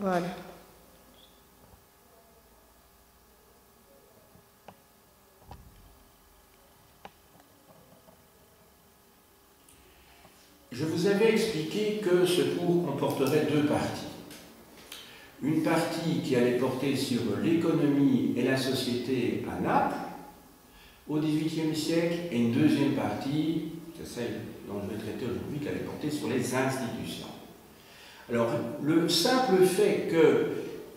Voilà. Je vous avais expliqué que ce cours comporterait deux parties. Une partie qui allait porter sur l'économie et la société à Naples au XVIIIe siècle, et une deuxième partie, c'est celle dont je vais traiter aujourd'hui, qui allait porter sur les institutions. Alors, le simple fait que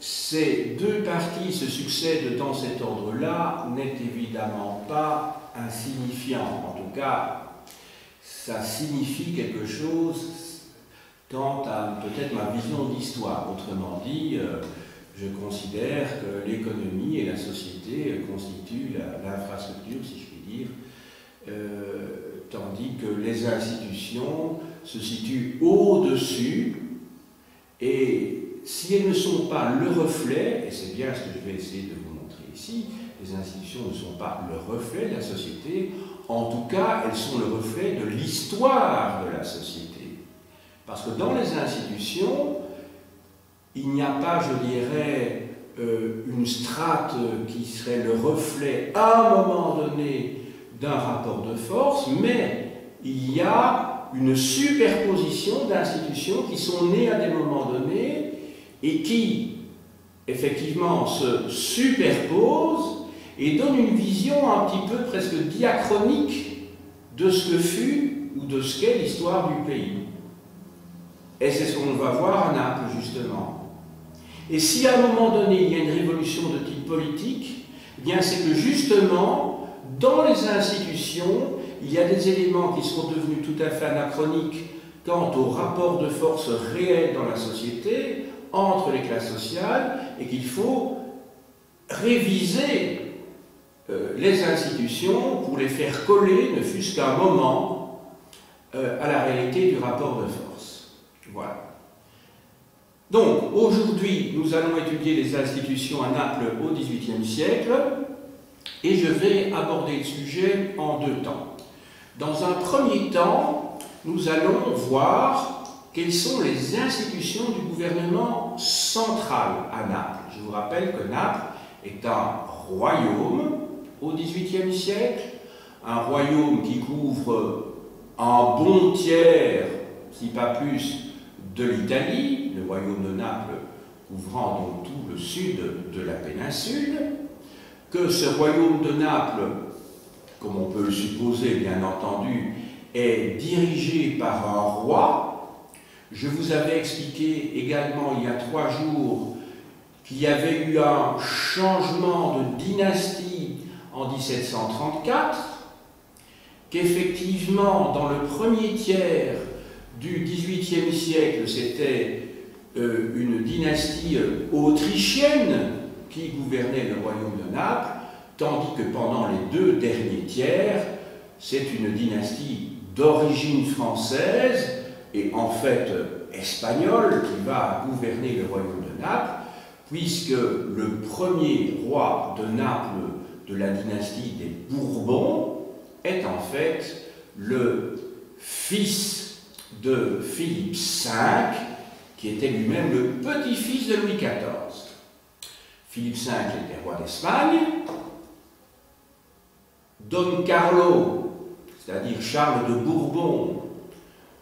ces deux parties se succèdent dans cet ordre-là n'est évidemment pas insignifiant. En tout cas, ça signifie quelque chose quant à peut-être ma vision d'histoire. Autrement dit, je considère que l'économie et la société constituent l'infrastructure, si je puis dire, tandis que les institutions se situent au-dessus, et si elles ne sont pas le reflet, et c'est bien ce que je vais essayer de vous montrer ici, les institutions ne sont pas le reflet de la société, en tout cas, elles sont le reflet de l'histoire de la société. Parce que dans les institutions, il n'y a pas, je dirais, une strate qui serait le reflet à un moment donné d'un rapport de force, mais il y a une superposition d'institutions qui sont nées à des moments donnés et qui, effectivement, se superposent et donnent une vision un petit peu presque diachronique de ce que fut ou de ce qu'est l'histoire du pays. Et c'est ce qu'on va voir à Naples, justement. Et si à un moment donné, il y a une révolution de type politique, eh bien c'est que justement, dans les institutions, il y a des éléments qui sont devenus tout à fait anachroniques quant au rapport de force réel dans la société, entre les classes sociales, et qu'il faut réviser les institutions pour les faire coller, ne fût-ce qu'un moment, à la réalité du rapport de force. Voilà. Donc, aujourd'hui, nous allons étudier les institutions à Naples au XVIIIe siècle, et je vais aborder le sujet en deux temps. Dans un premier temps, nous allons voir quelles sont les institutions du gouvernement central à Naples. Je vous rappelle que Naples est un royaume au XVIIIe siècle, un royaume qui couvre un bon tiers, si pas plus, de l'Italie, le royaume de Naples couvrant donc tout le sud de la péninsule, que ce royaume de Naples, comme on peut le supposer bien entendu, est dirigé par un roi. Je vous avais expliqué également il y a 3 jours qu'il y avait eu un changement de dynastie en 1734, qu'effectivement dans le premier tiers du XVIIIe siècle, c'était une dynastie autrichienne qui gouvernait le royaume de Naples, tandis que pendant les 2 derniers tiers, c'est une dynastie d'origine française et en fait espagnole qui va gouverner le royaume de Naples, puisque le premier roi de Naples de la dynastie des Bourbons est en fait le fils de Philippe V, qui était lui-même le petit-fils de Louis XIV. Philippe V était roi d'Espagne. Don Carlo, c'est-à-dire Charles de Bourbon,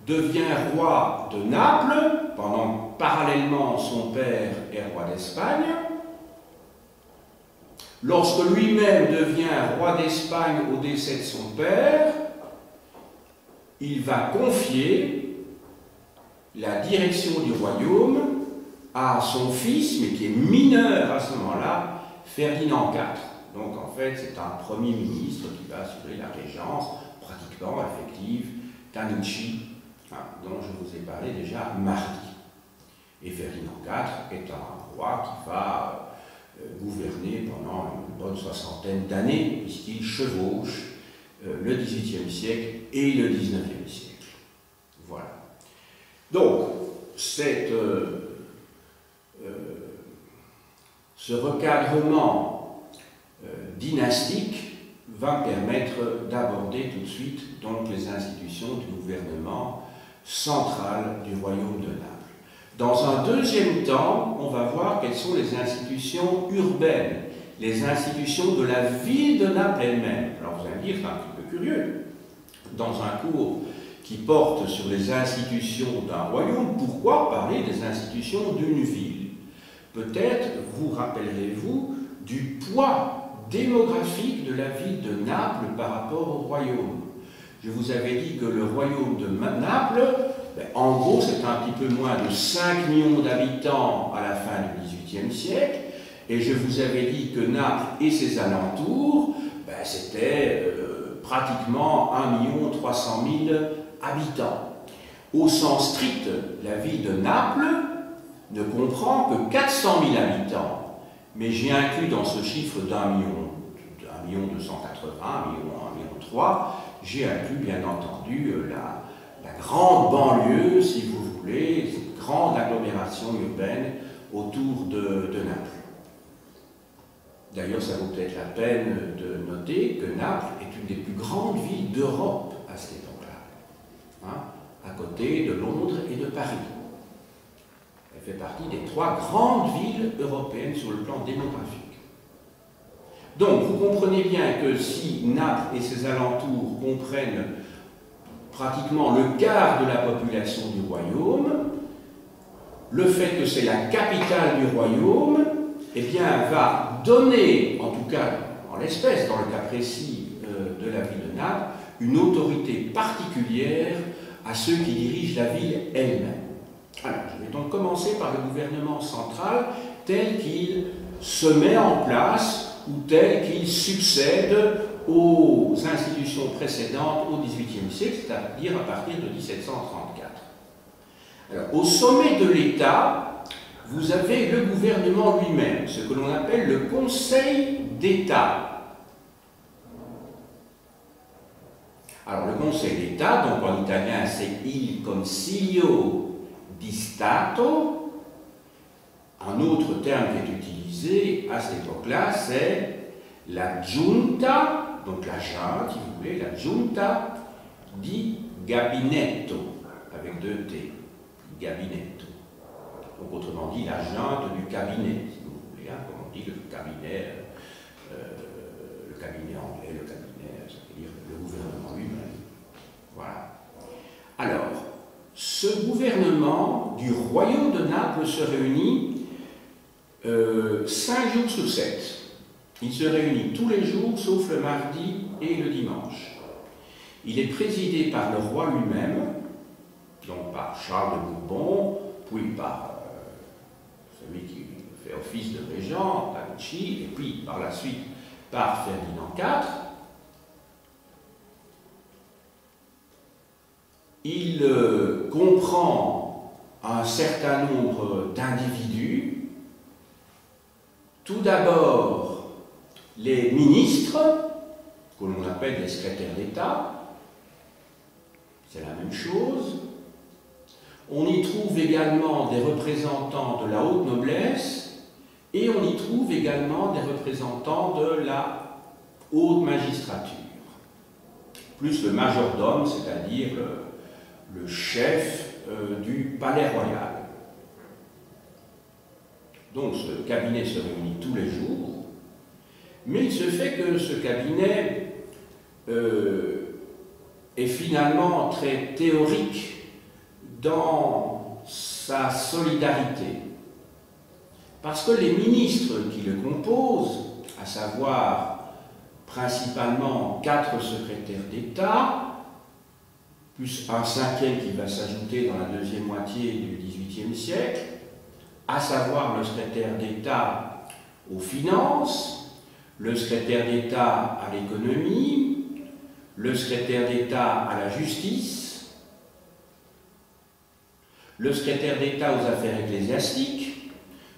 devient roi de Naples, pendant parallèlement son père est roi d'Espagne. Lorsque lui-même devient roi d'Espagne au décès de son père, il va confier la direction du royaume à son fils, mais qui est mineur à ce moment-là, Ferdinand IV. Donc en fait, c'est un premier ministre qui va assurer la régence pratiquement effective d'Anici, dont je vous ai parlé déjà mardi. Et Ferdinand IV est un roi qui va gouverner pendant une bonne 60aine d'années, puisqu'il chevauche le XVIIIe siècle et le XIXe siècle. Voilà. Donc, ce recadrement dynastique va permettre d'aborder tout de suite donc, les institutions du gouvernement central du royaume de Naples. Dans un deuxième temps, on va voir quelles sont les institutions urbaines, les institutions de la ville de Naples elle-même. Alors vous allez me dire, c'est un petit peu curieux. Dans un cours qui porte sur les institutions d'un royaume, pourquoi parler des institutions d'une ville? Peut-être vous rappellerez-vous du poids démographique de la ville de Naples par rapport au royaume. Je vous avais dit que le royaume de Naples, en gros, c'est un petit peu moins de 5 millions d'habitants à la fin du XVIIIe siècle, et je vous avais dit que Naples et ses alentours, c'était pratiquement 1 300 000 habitants. Au sens strict, la ville de Naples ne comprend que 400 000 habitants, mais j'ai inclus dans ce chiffre d'1 million 280, 1 million 3, j'ai inclus bien entendu la grande banlieue, si vous voulez, cette grande agglomération urbaine autour de Naples. D'ailleurs, ça vaut peut-être la peine de noter que Naples est une des plus grandes villes d'Europe à cette époque-là, à côté de Londres et de Paris. Elle fait partie des 3 grandes villes européennes sur le plan démographique. Donc, vous comprenez bien que si Naples et ses alentours comprennent pratiquement le quart de la population du royaume, le fait que c'est la capitale du royaume, eh bien, va donner, en tout cas en l'espèce, dans le cas précis de la ville de Naples, une autorité particulière à ceux qui dirigent la ville elle-même. Alors, je vais donc commencer par le gouvernement central tel qu'il se met en place ou tel qu'il succède aux institutions précédentes au XVIIIe siècle, c'est-à-dire à partir de 1734. Alors, au sommet de l'État, vous avez le gouvernement lui-même, ce que l'on appelle le Conseil d'État. Alors, le Conseil d'État, donc en italien c'est il Consiglio di Stato. Un autre terme qui est utilisé à cette époque-là, c'est la Giunta, donc la junte, si vous voulez, la Giunta di Gabinetto, avec 2 T, Gabinetto. Donc autrement dit, la junte du cabinet, si vous voulez, comme on dit, le cabinet anglais, le cabinet, ça veut dire le gouvernement lui-même. Voilà. Alors, ce gouvernement du royaume de Naples se réunit 5 jours sur 7. Il se réunit tous les jours, sauf le mardi et le dimanche. Il est présidé par le roi lui-même, donc par Charles de Bourbon, puis par celui qui fait office de régent, Tanucci, et puis par la suite par Ferdinand IV. Il comprend un certain nombre d'individus. Tout d'abord, les ministres, que l'on appelle les secrétaires d'État, c'est la même chose. On y trouve également des représentants de la haute noblesse et on y trouve également des représentants de la haute magistrature, plus le majordome, c'est-à-dire le chef du palais royal. Donc ce cabinet se réunit tous les jours, mais il se fait que ce cabinet est finalement très théorique dans sa solidarité. Parce que les ministres qui le composent, à savoir principalement 4 secrétaires d'État, plus un 5e qui va s'ajouter dans la deuxième moitié du XVIIIe siècle, à savoir le secrétaire d'État aux finances, le secrétaire d'État à l'économie, le secrétaire d'État à la justice, le secrétaire d'État aux affaires ecclésiastiques.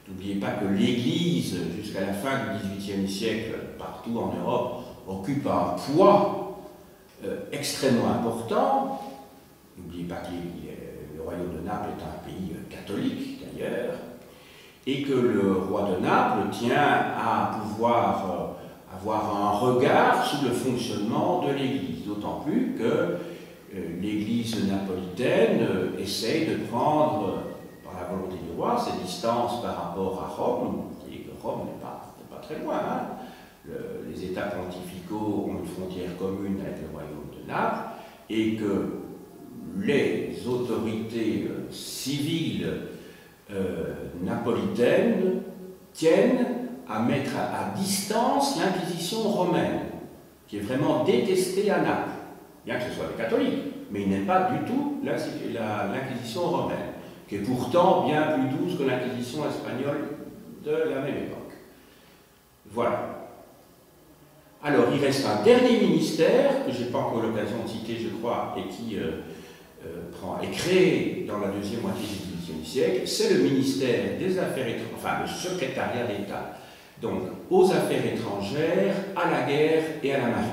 N'oubliez pas que l'Église, jusqu'à la fin du XVIIIe siècle, partout en Europe, occupe un poids extrêmement important. N'oubliez pas que le royaume de Naples est un pays catholique, d'ailleurs, et que le roi de Naples tient à pouvoir avoir un regard sur le fonctionnement de l'Église, d'autant plus que l'Église napolitaine essaye de prendre, par la volonté du roi, ses distances par rapport à Rome, et que Rome n'est pas très loin, hein. Les États pontificaux ont une frontière commune avec le royaume de Naples, et que les autorités civiles napolitaines tiennent à mettre à distance l'Inquisition romaine, qui est vraiment détestée à Naples, bien que ce soit des catholiques, mais ils n'aiment pas du tout l'Inquisition romaine, qui est pourtant bien plus douce que l'Inquisition espagnole de la même époque. Voilà. Alors, il reste un dernier ministère, que je n'ai pas encore l'occasion de citer, je crois, et qui est créé dans la deuxième moitié du XVIIIe siècle, c'est le ministère des Affaires étrangères, enfin le secrétariat d'État, donc aux affaires étrangères, à la guerre et à la marine,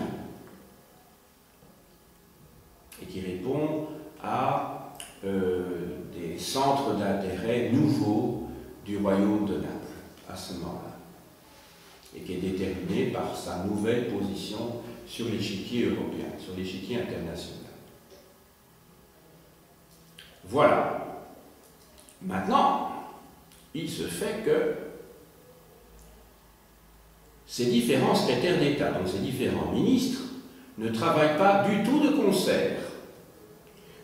et qui répond à des centres d'intérêt nouveaux du royaume de Naples, à ce moment-là, et qui est déterminé par sa nouvelle position sur l'échiquier européen, sur l'échiquier international. Voilà. Maintenant, il se fait que ces différents secrétaires d'État, donc ces différents ministres, ne travaillent pas du tout de concert.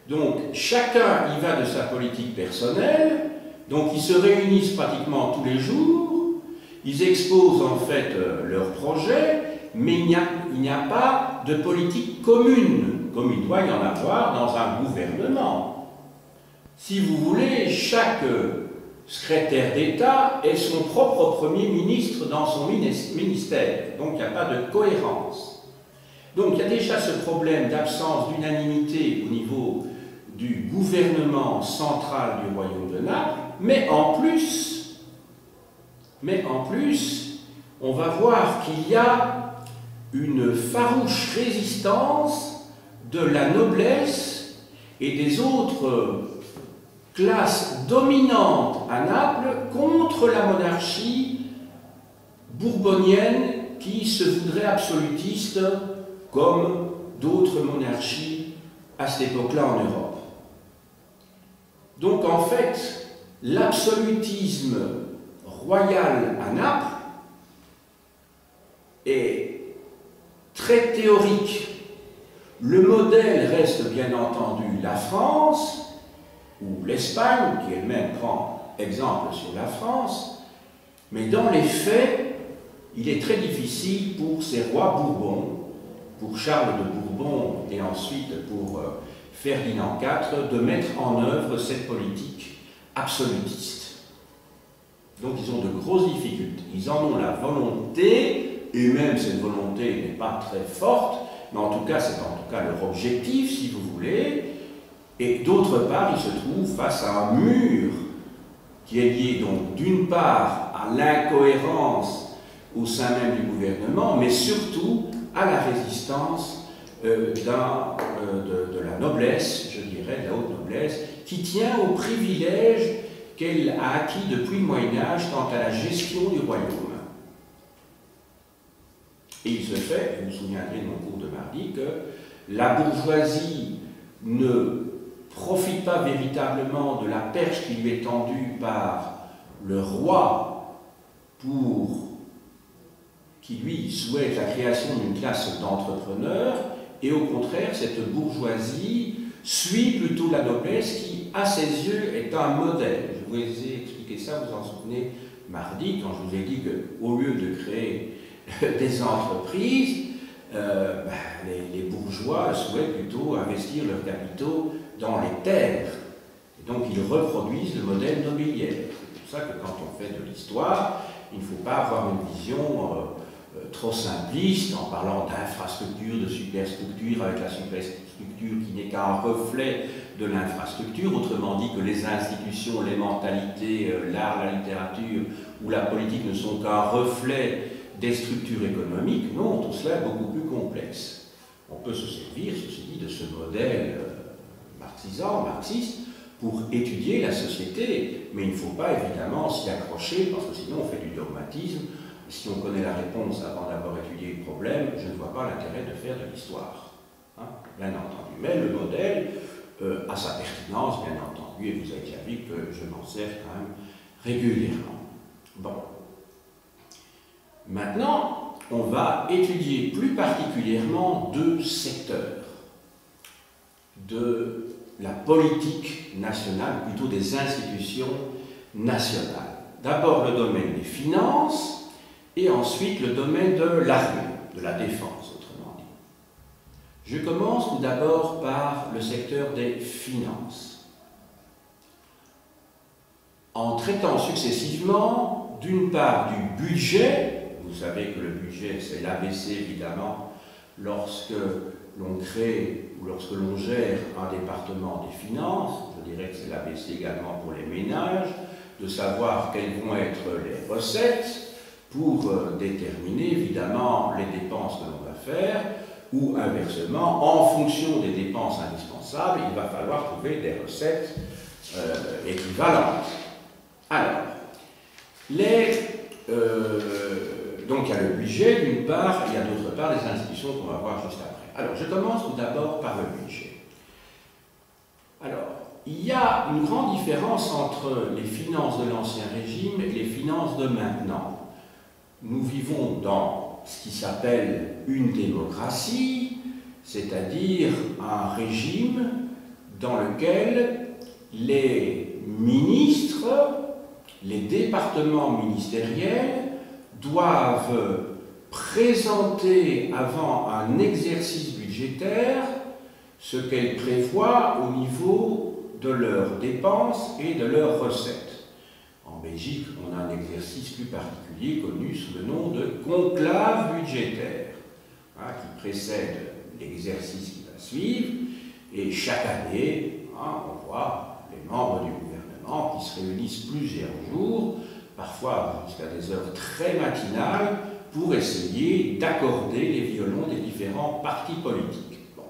Donc, chacun y va de sa politique personnelle, donc ils se réunissent pratiquement tous les jours, ils exposent en fait leurs projets, mais il n'y a pas de politique commune, comme il doit y en avoir dans un gouvernement. Si vous voulez, chaque secrétaire d'État est son propre Premier ministre dans son ministère, donc il n'y a pas de cohérence. Donc il y a déjà ce problème d'absence d'unanimité au niveau du gouvernement central du royaume de Naples, mais en plus, on va voir qu'il y a une farouche résistance de la noblesse et des autres classes dominantes à Naples contre la monarchie bourbonienne qui se voudrait absolutiste comme d'autres monarchies à cette époque-là en Europe. Donc en fait, l'absolutisme royal à Naples est très théorique. Le modèle reste bien entendu la France, ou l'Espagne, qui elle-même prend exemple sur la France, mais dans les faits, il est très difficile pour ces rois bourbons, pour Charles de Bourbon et ensuite pour Ferdinand IV, de mettre en œuvre cette politique absolutiste. Donc ils ont de grosses difficultés. Ils en ont la volonté, et même cette volonté n'est pas très forte, mais en tout cas, c'est en tout cas leur objectif, si vous voulez. Et d'autre part, ils se trouvent face à un mur qui est lié donc d'une part à l'incohérence au sein même du gouvernement, mais surtout à la résistance de la noblesse, je dirais, de la haute noblesse, qui tient au privilège qu'elle a acquis depuis le Moyen-Âge quant à la gestion du royaume. Et il se fait, vous vous souviendrez de mon cours de mardi, que la bourgeoisie ne profite pas véritablement de la perche qui lui est tendue par le roi qui lui souhaite la création d'une classe d'entrepreneurs, et au contraire, cette bourgeoisie suit plutôt la noblesse qui, à ses yeux, est un modèle. Je vous ai expliqué ça, vous en souvenez, mardi, quand je vous ai dit qu'au lieu de créer des entreprises, les bourgeois souhaitent plutôt investir leurs capitaux dans les terres. Et donc ils reproduisent le modèle nobiliaire. C'est pour ça que quand on fait de l'histoire, il ne faut pas avoir une vision trop simpliste en parlant d'infrastructure, de superstructure, avec la superstructure qui n'est qu'un reflet de l'infrastructure, autrement dit que les institutions, les mentalités, l'art, la littérature ou la politique ne sont qu'un reflet des structures économiques. Non, tout cela est beaucoup plus complexe. On peut se servir, ceci dit, de ce modèle marxiste, pour étudier la société, mais il ne faut pas évidemment s'y accrocher, parce que sinon on fait du dogmatisme. Si on connaît la réponse avant d'avoir étudié le problème, je ne vois pas l'intérêt de faire de l'histoire, hein, bien entendu. Mais le modèle à sa pertinence, bien entendu, et vous avez déjà vu que je m'en sers quand même régulièrement. Bon. Maintenant, on va étudier plus particulièrement deux secteurs de la politique nationale, plutôt des institutions nationales. D'abord le domaine des finances et ensuite le domaine de l'armée, de la défense, autrement dit. Je commence tout d'abord par le secteur des finances, en traitant successivement d'une part du budget. Vous savez que le budget, c'est l'ABC évidemment, lorsque l'on crée ou lorsque l'on gère un département des finances, je dirais que c'est l'ABC également pour les ménages, de savoir quelles vont être les recettes pour déterminer évidemment les dépenses que l'on va faire, ou inversement, en fonction des dépenses indispensables, il va falloir trouver des recettes équivalentes. Alors, donc il y a le budget d'une part, et il y a d'autre part les institutions qu'on va voir juste après. Alors, je commence tout d'abord par le budget. Alors, il y a une grande différence entre les finances de l'Ancien Régime et les finances de maintenant. Nous vivons dans ce qui s'appelle une démocratie, c'est-à-dire un régime dans lequel les ministres, les départements ministériels doivent présenter avant un exercice budgétaire ce qu'elles prévoient au niveau de leurs dépenses et de leurs recettes. En Belgique, on a un exercice plus particulier connu sous le nom de conclave budgétaire, qui précède l'exercice qui va suivre, et chaque année, on voit les membres du gouvernement qui se réunissent plusieurs jours, parfois jusqu'à des heures très matinales, pour essayer d'accorder les violons des différents partis politiques. Bon.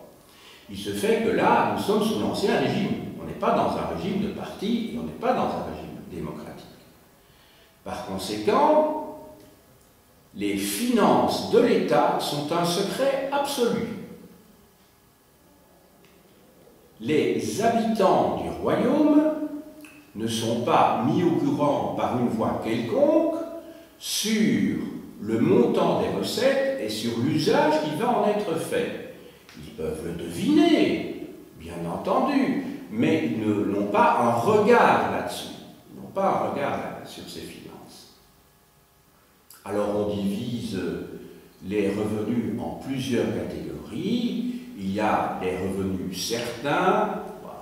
Il se fait que là, nous sommes sous l'Ancien Régime. On n'est pas dans un régime de parti et on n'est pas dans un régime démocratique. Par conséquent, les finances de l'État sont un secret absolu. Les habitants du royaume ne sont pas mis au courant par une voie quelconque sur le montant des recettes et sur l'usage qui va en être fait. Ils peuvent le deviner, bien entendu, mais ils n'ont pas un regard là-dessus. Ils n'ont pas un regard sur ces finances. Alors on divise les revenus en plusieurs catégories. Il y a les revenus certains,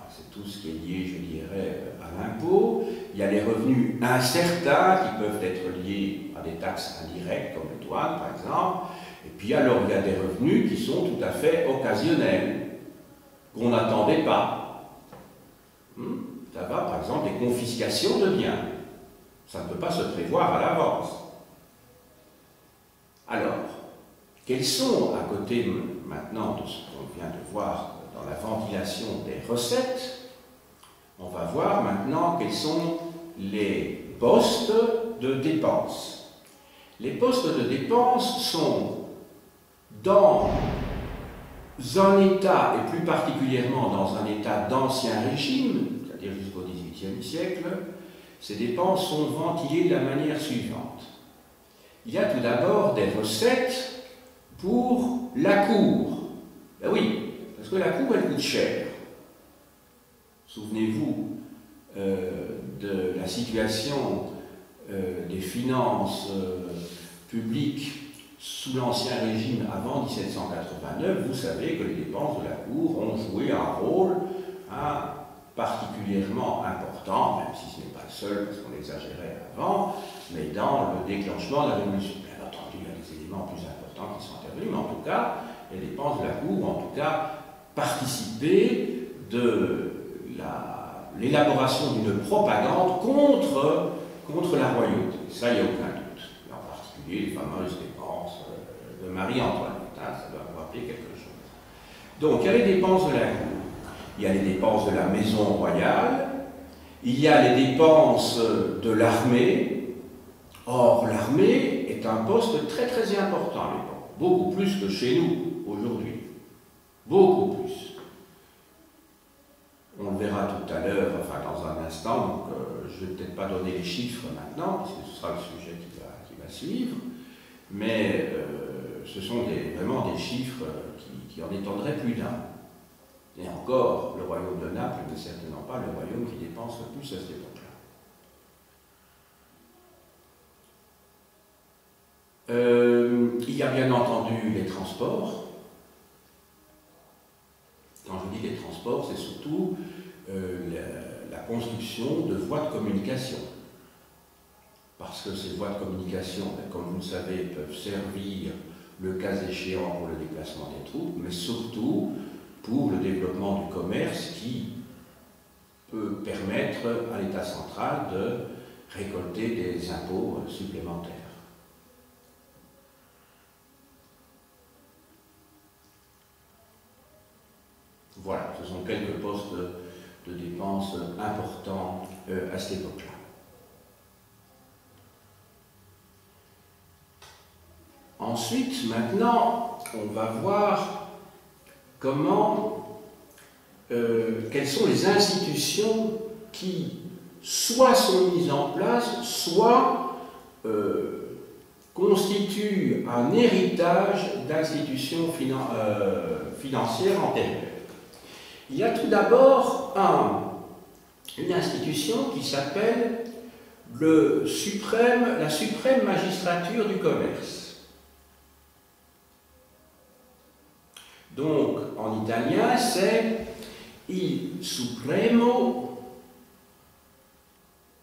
c'est tout ce qui est lié, je dirais, à l'impôt. Il y a les revenus incertains qui peuvent être liés à des taxes indirectes, comme les douanes, par exemple. Et puis alors, il y a des revenus qui sont tout à fait occasionnels, qu'on n'attendait pas. Ça va, par exemple, les confiscations de biens. Ça ne peut pas se prévoir à l'avance. Alors, quels sont, à côté maintenant de ce qu'on vient de voir dans la ventilation des recettes, on va voir maintenant quels sont les postes de dépenses. Les postes de dépenses sont dans un État, et plus particulièrement dans un État d'Ancien Régime, c'est-à-dire jusqu'au XVIIIe siècle, ces dépenses sont ventilées de la manière suivante. Il y a tout d'abord des recettes pour la cour. Ben oui, parce que la cour, elle coûte cher. Souvenez-vous de la situation des finances publiques sous l'Ancien Régime avant 1789. Vous savez que les dépenses de la cour ont joué un rôle particulièrement important, même si ce n'est pas le seul, parce qu'on exagérait avant, mais dans le déclenchement de la Révolution. Bien entendu, il y a des éléments plus importants qui sont intervenus, mais en tout cas, les dépenses de la cour ont en tout cas participé de l'élaboration d'une propagande contre la royauté. Ça, il n'y a aucun doute. Et en particulier, les fameuses dépenses de Marie-Antoinette. Ça doit vous rappeler quelque chose. Donc, il y a les dépenses de la cour. Il y a les dépenses de la maison royale. Il y a les dépenses de l'armée. Or, l'armée est un poste très très important à l'époque. Beaucoup plus que chez nous, aujourd'hui. Beaucoup plus. l'instant, donc je ne vais peut-être pas donner les chiffres maintenant, parce que ce sera le sujet qui va suivre, mais ce sont vraiment des chiffres qui en étendraient plus d'un. Et encore, le royaume de Naples n'est certainement pas le royaume qui dépense le plus à cette époque-là. Il y a bien entendu les transports. Quand je dis les transports, c'est surtout la construction de voies de communication. Parce que ces voies de communication, comme vous le savez, peuvent servir, le cas échéant, pour le déplacement des troupes, mais surtout pour le développement du commerce qui peut permettre à l'État central de récolter des impôts supplémentaires. Voilà, ce sont quelques postes de dépenses importants à cette époque-là. Ensuite, maintenant, on va voir quelles sont les institutions qui soit sont mises en place, soit constituent un héritage d'institutions financières antérieures. Il y a tout d'abord une institution qui s'appelle la suprême magistrature du commerce. Donc, en italien, c'est il Supremo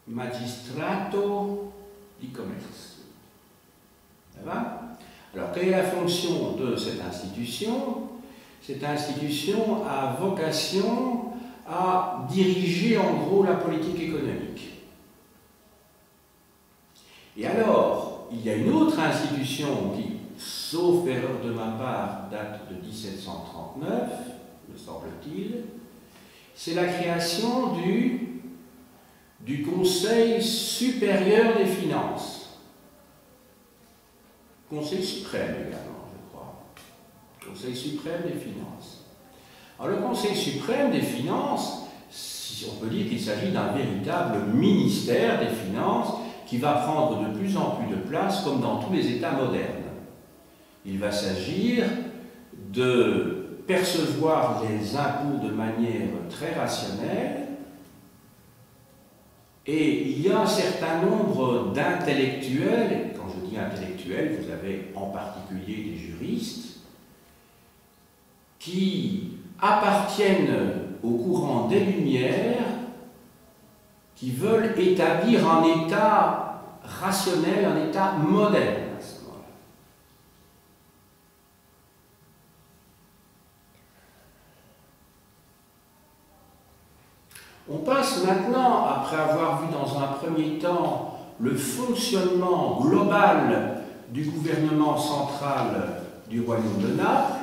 Magistrato di Commercio. Ça va? Alors, quelle est la fonction de cette institution? Cette institution a vocation à diriger en gros la politique économique. Et alors, il y a une autre institution qui, sauf erreur de ma part, date de 1739, me semble-t-il, c'est la création du Conseil supérieur des finances. Conseil suprême également, je crois. Conseil suprême des finances. Alors le Conseil suprême des finances, si on peut dire qu'il s'agit d'un véritable ministère des finances qui va prendre de plus en plus de place comme dans tous les États modernes. Il va s'agir de percevoir les impôts de manière très rationnelle et il y a un certain nombre d'intellectuels, et quand je dis intellectuels, vous avez en particulier des juristes, qui appartiennent au courant des Lumières, qui veulent établir un État rationnel, un État moderne à ce moment-là. On passe maintenant, après avoir vu dans un premier temps le fonctionnement global du gouvernement central du royaume de Naples,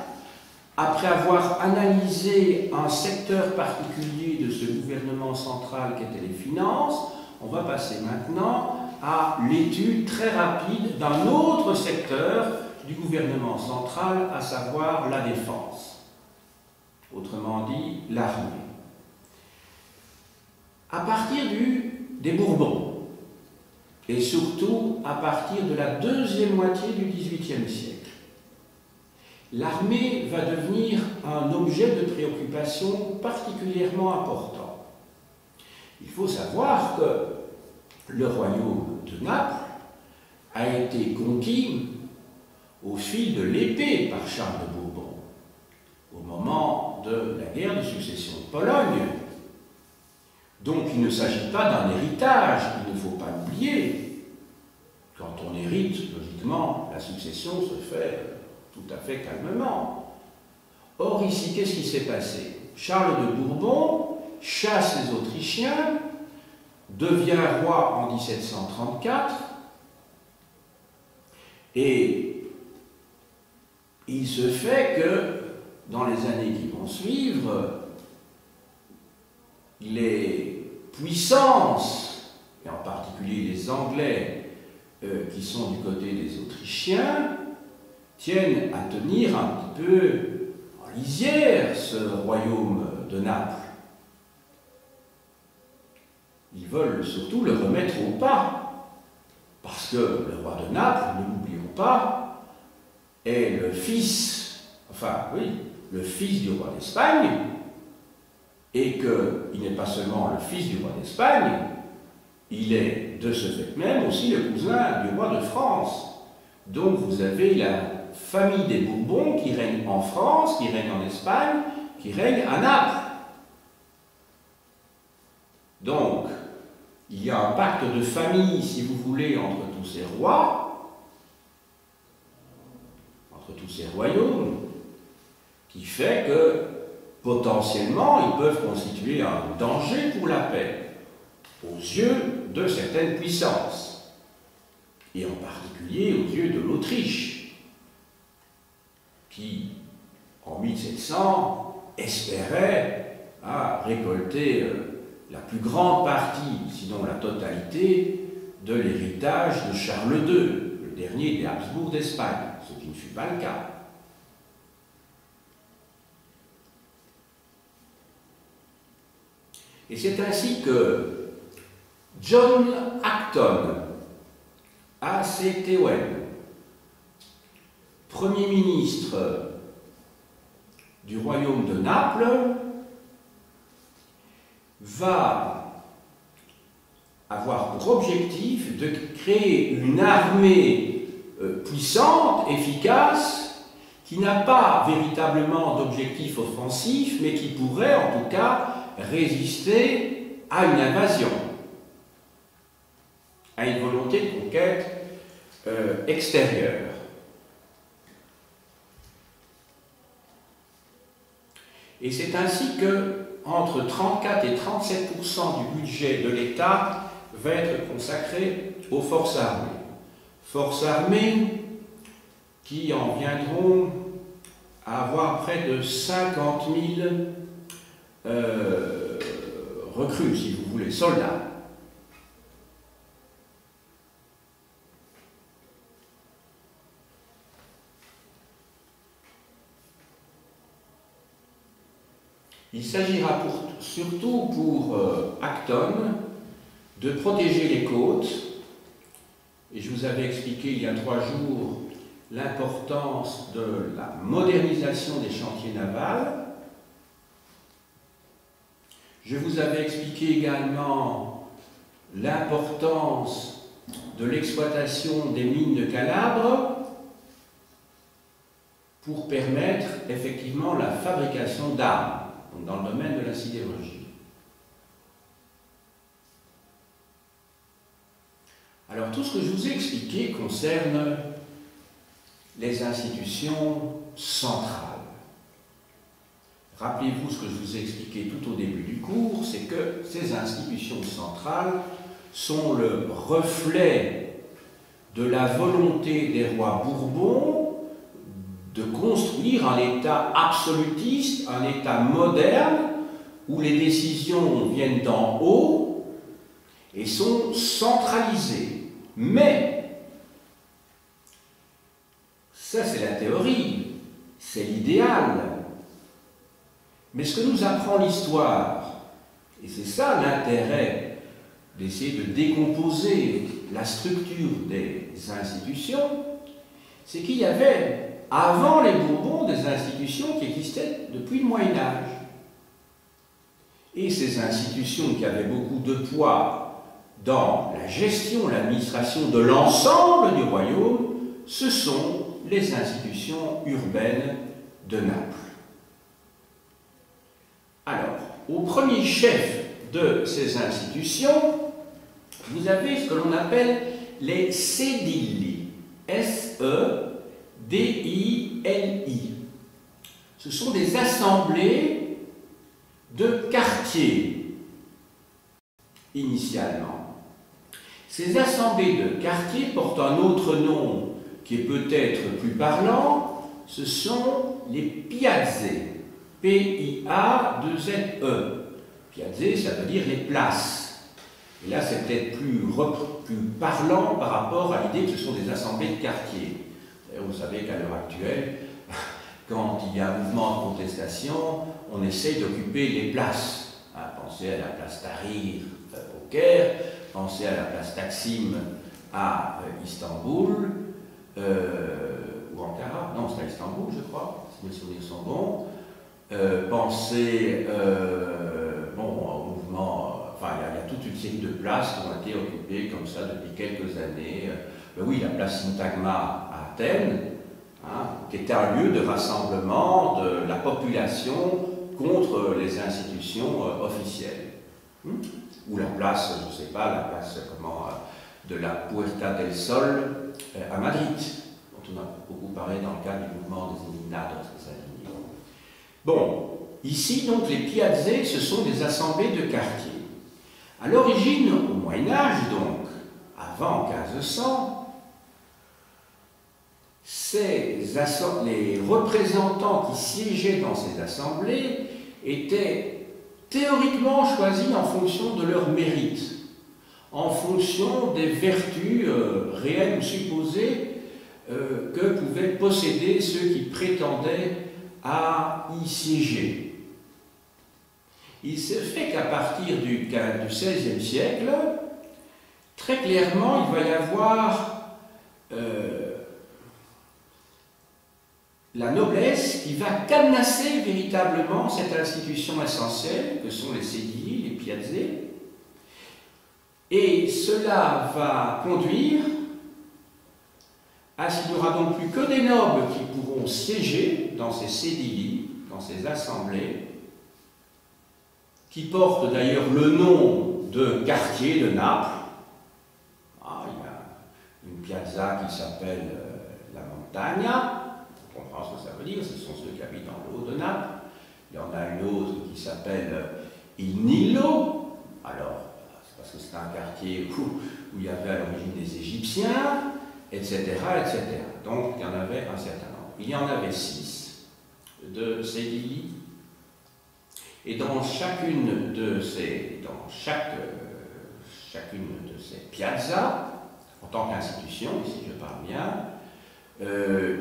après avoir analysé un secteur particulier de ce gouvernement central qu'étaient les finances, on va passer maintenant à l'étude très rapide d'un autre secteur du gouvernement central, à savoir la défense. Autrement dit, l'armée. À partir des Bourbons, et surtout à partir de la deuxième moitié du XVIIIe siècle, l'armée va devenir un objet de préoccupation particulièrement important. Il faut savoir que le royaume de Naples a été conquis au fil de l'épée par Charles de Bourbon, au moment de la guerre de succession de Pologne. Donc il ne s'agit pas d'un héritage, il ne faut pas l'oublier. Quand on hérite, logiquement, la succession se fait tout à fait calmement. Or ici, qu'est-ce qui s'est passé? Charles de Bourbon chasse les Autrichiens, devient roi en 1734, et il se fait que, dans les années qui vont suivre, les puissances, et en particulier les Anglais, qui sont du côté des Autrichiens, tiennent à tenir un petit peu en lisière ce royaume de Naples. veulent surtout le remettre au pas. Parce que le roi de Naples, ne l'oublions pas, est le fils, enfin oui, le fils du roi d'Espagne, et qu'il n'est pas seulement le fils du roi d'Espagne, il est de ce fait même aussi le cousin du roi de France. Donc vous avez la famille des Bourbons qui règne en France, qui règne en Espagne, qui règne à Naples. Donc, il y a un pacte de famille, si vous voulez, entre tous ces rois, entre tous ces royaumes, qui fait que, potentiellement, ils peuvent constituer un danger pour la paix, aux yeux de certaines puissances, et en particulier aux yeux de l'Autriche, qui, en 1700, espérait récolter la plus grande partie, sinon la totalité, de l'héritage de Charles II, le dernier des Habsbourg d'Espagne, ce qui ne fut pas le cas. Et c'est ainsi que John Acton, A.C.T.O.N., Premier ministre du royaume de Naples, va avoir pour objectif de créer une armée puissante, efficace, qui n'a pas véritablement d'objectif offensif, mais qui pourrait en tout cas résister à une invasion, à une volonté de conquête extérieure. Et c'est ainsi que entre 34 et 37% du budget de l'État va être consacré aux forces armées. Forces armées qui en viendront à avoir près de 50 000 recrues, si vous voulez, soldats. Il s'agira surtout pour Acton de protéger les côtes, et je vous avais expliqué il y a 3 jours l'importance de la modernisation des chantiers navals. Je vous avais expliqué également l'importance de l'exploitation des mines de Calabre pour permettre effectivement la fabrication d'armes dans le domaine de la sidérurgie. Alors tout ce que je vous ai expliqué concerne les institutions centrales. Rappelez-vous ce que je vous ai expliqué tout au début du cours, c'est que ces institutions centrales sont le reflet de la volonté des rois Bourbons de construire un État absolutiste, un État moderne, où les décisions viennent d'en haut et sont centralisées. Mais, ça c'est la théorie, c'est l'idéal. Mais ce que nous apprend l'histoire, et c'est ça l'intérêt d'essayer de décomposer la structure des institutions, c'est qu'il y avait, avant les Bourbons, des institutions qui existaient depuis le Moyen-Âge. Et ces institutions qui avaient beaucoup de poids dans la gestion, l'administration de l'ensemble du royaume, ce sont les institutions urbaines de Naples. Alors, au premier chef de ces institutions, vous avez ce que l'on appelle les sedili, S-E-D-I-L-I. Ce sont des assemblées de quartiers, initialement. Ces assemblées de quartiers portent un autre nom qui est peut-être plus parlant, ce sont les piazze, P-I-A-2-Z-E. Piazze, ça veut dire les places. Et là, c'est peut-être plus parlant par rapport à l'idée que ce sont des assemblées de quartier. D'ailleurs, vous savez qu'à l'heure actuelle, quand il y a un mouvement de contestation, on essaye d'occuper les places. Pensez à la place Tahrir au au Caire, pensez à la place Taksim à Istanbul, ou Ankara, non c'est à Istanbul je crois, si mes souvenirs sont bons. Pensez au mouvement, enfin il y a toute une série de places qui ont été occupées comme ça depuis quelques années. Oui, la place Syntagma à Athènes, hein, qui était un lieu de rassemblement de la population contre les institutions officielles. Ou la place, je ne sais pas, la place de la Puerta del Sol à Madrid, dont on a beaucoup parlé dans le cadre du mouvement des Indignados des Alignés. Bon, ici donc les piazzées, ce sont des assemblées de quartier. À l'origine, au Moyen-Âge donc, avant 1500, les représentants qui siégeaient dans ces assemblées étaient théoriquement choisis en fonction de leur mérite, en fonction des vertus réelles ou supposées que pouvaient posséder ceux qui prétendaient à y siéger. Il se fait qu'à partir du XVIe siècle, très clairement, il va y avoir la noblesse qui va cadenasser véritablement cette institution essentielle que sont les sedili, les piazzées, et cela va conduire à ce qu'il n'y aura donc plus que des nobles qui pourront siéger dans ces sedili, dans ces assemblées, qui portent d'ailleurs le nom de quartier de Naples. Ah, il y a une piazza qui s'appelle la Montagna. On comprend ce que ça veut dire, ce sont ceux qui habitent dans le haut de Naples. Il y en a une autre qui s'appelle Il Nilo. Alors, c'est parce que c'est un quartier où il y avait à l'origine des Égyptiens, etc., etc. Donc, il y en avait un certain nombre. Il y en avait 6 de ces lits. Et dans chacune de ces piazzas, en tant qu'institution, ici je parle bien,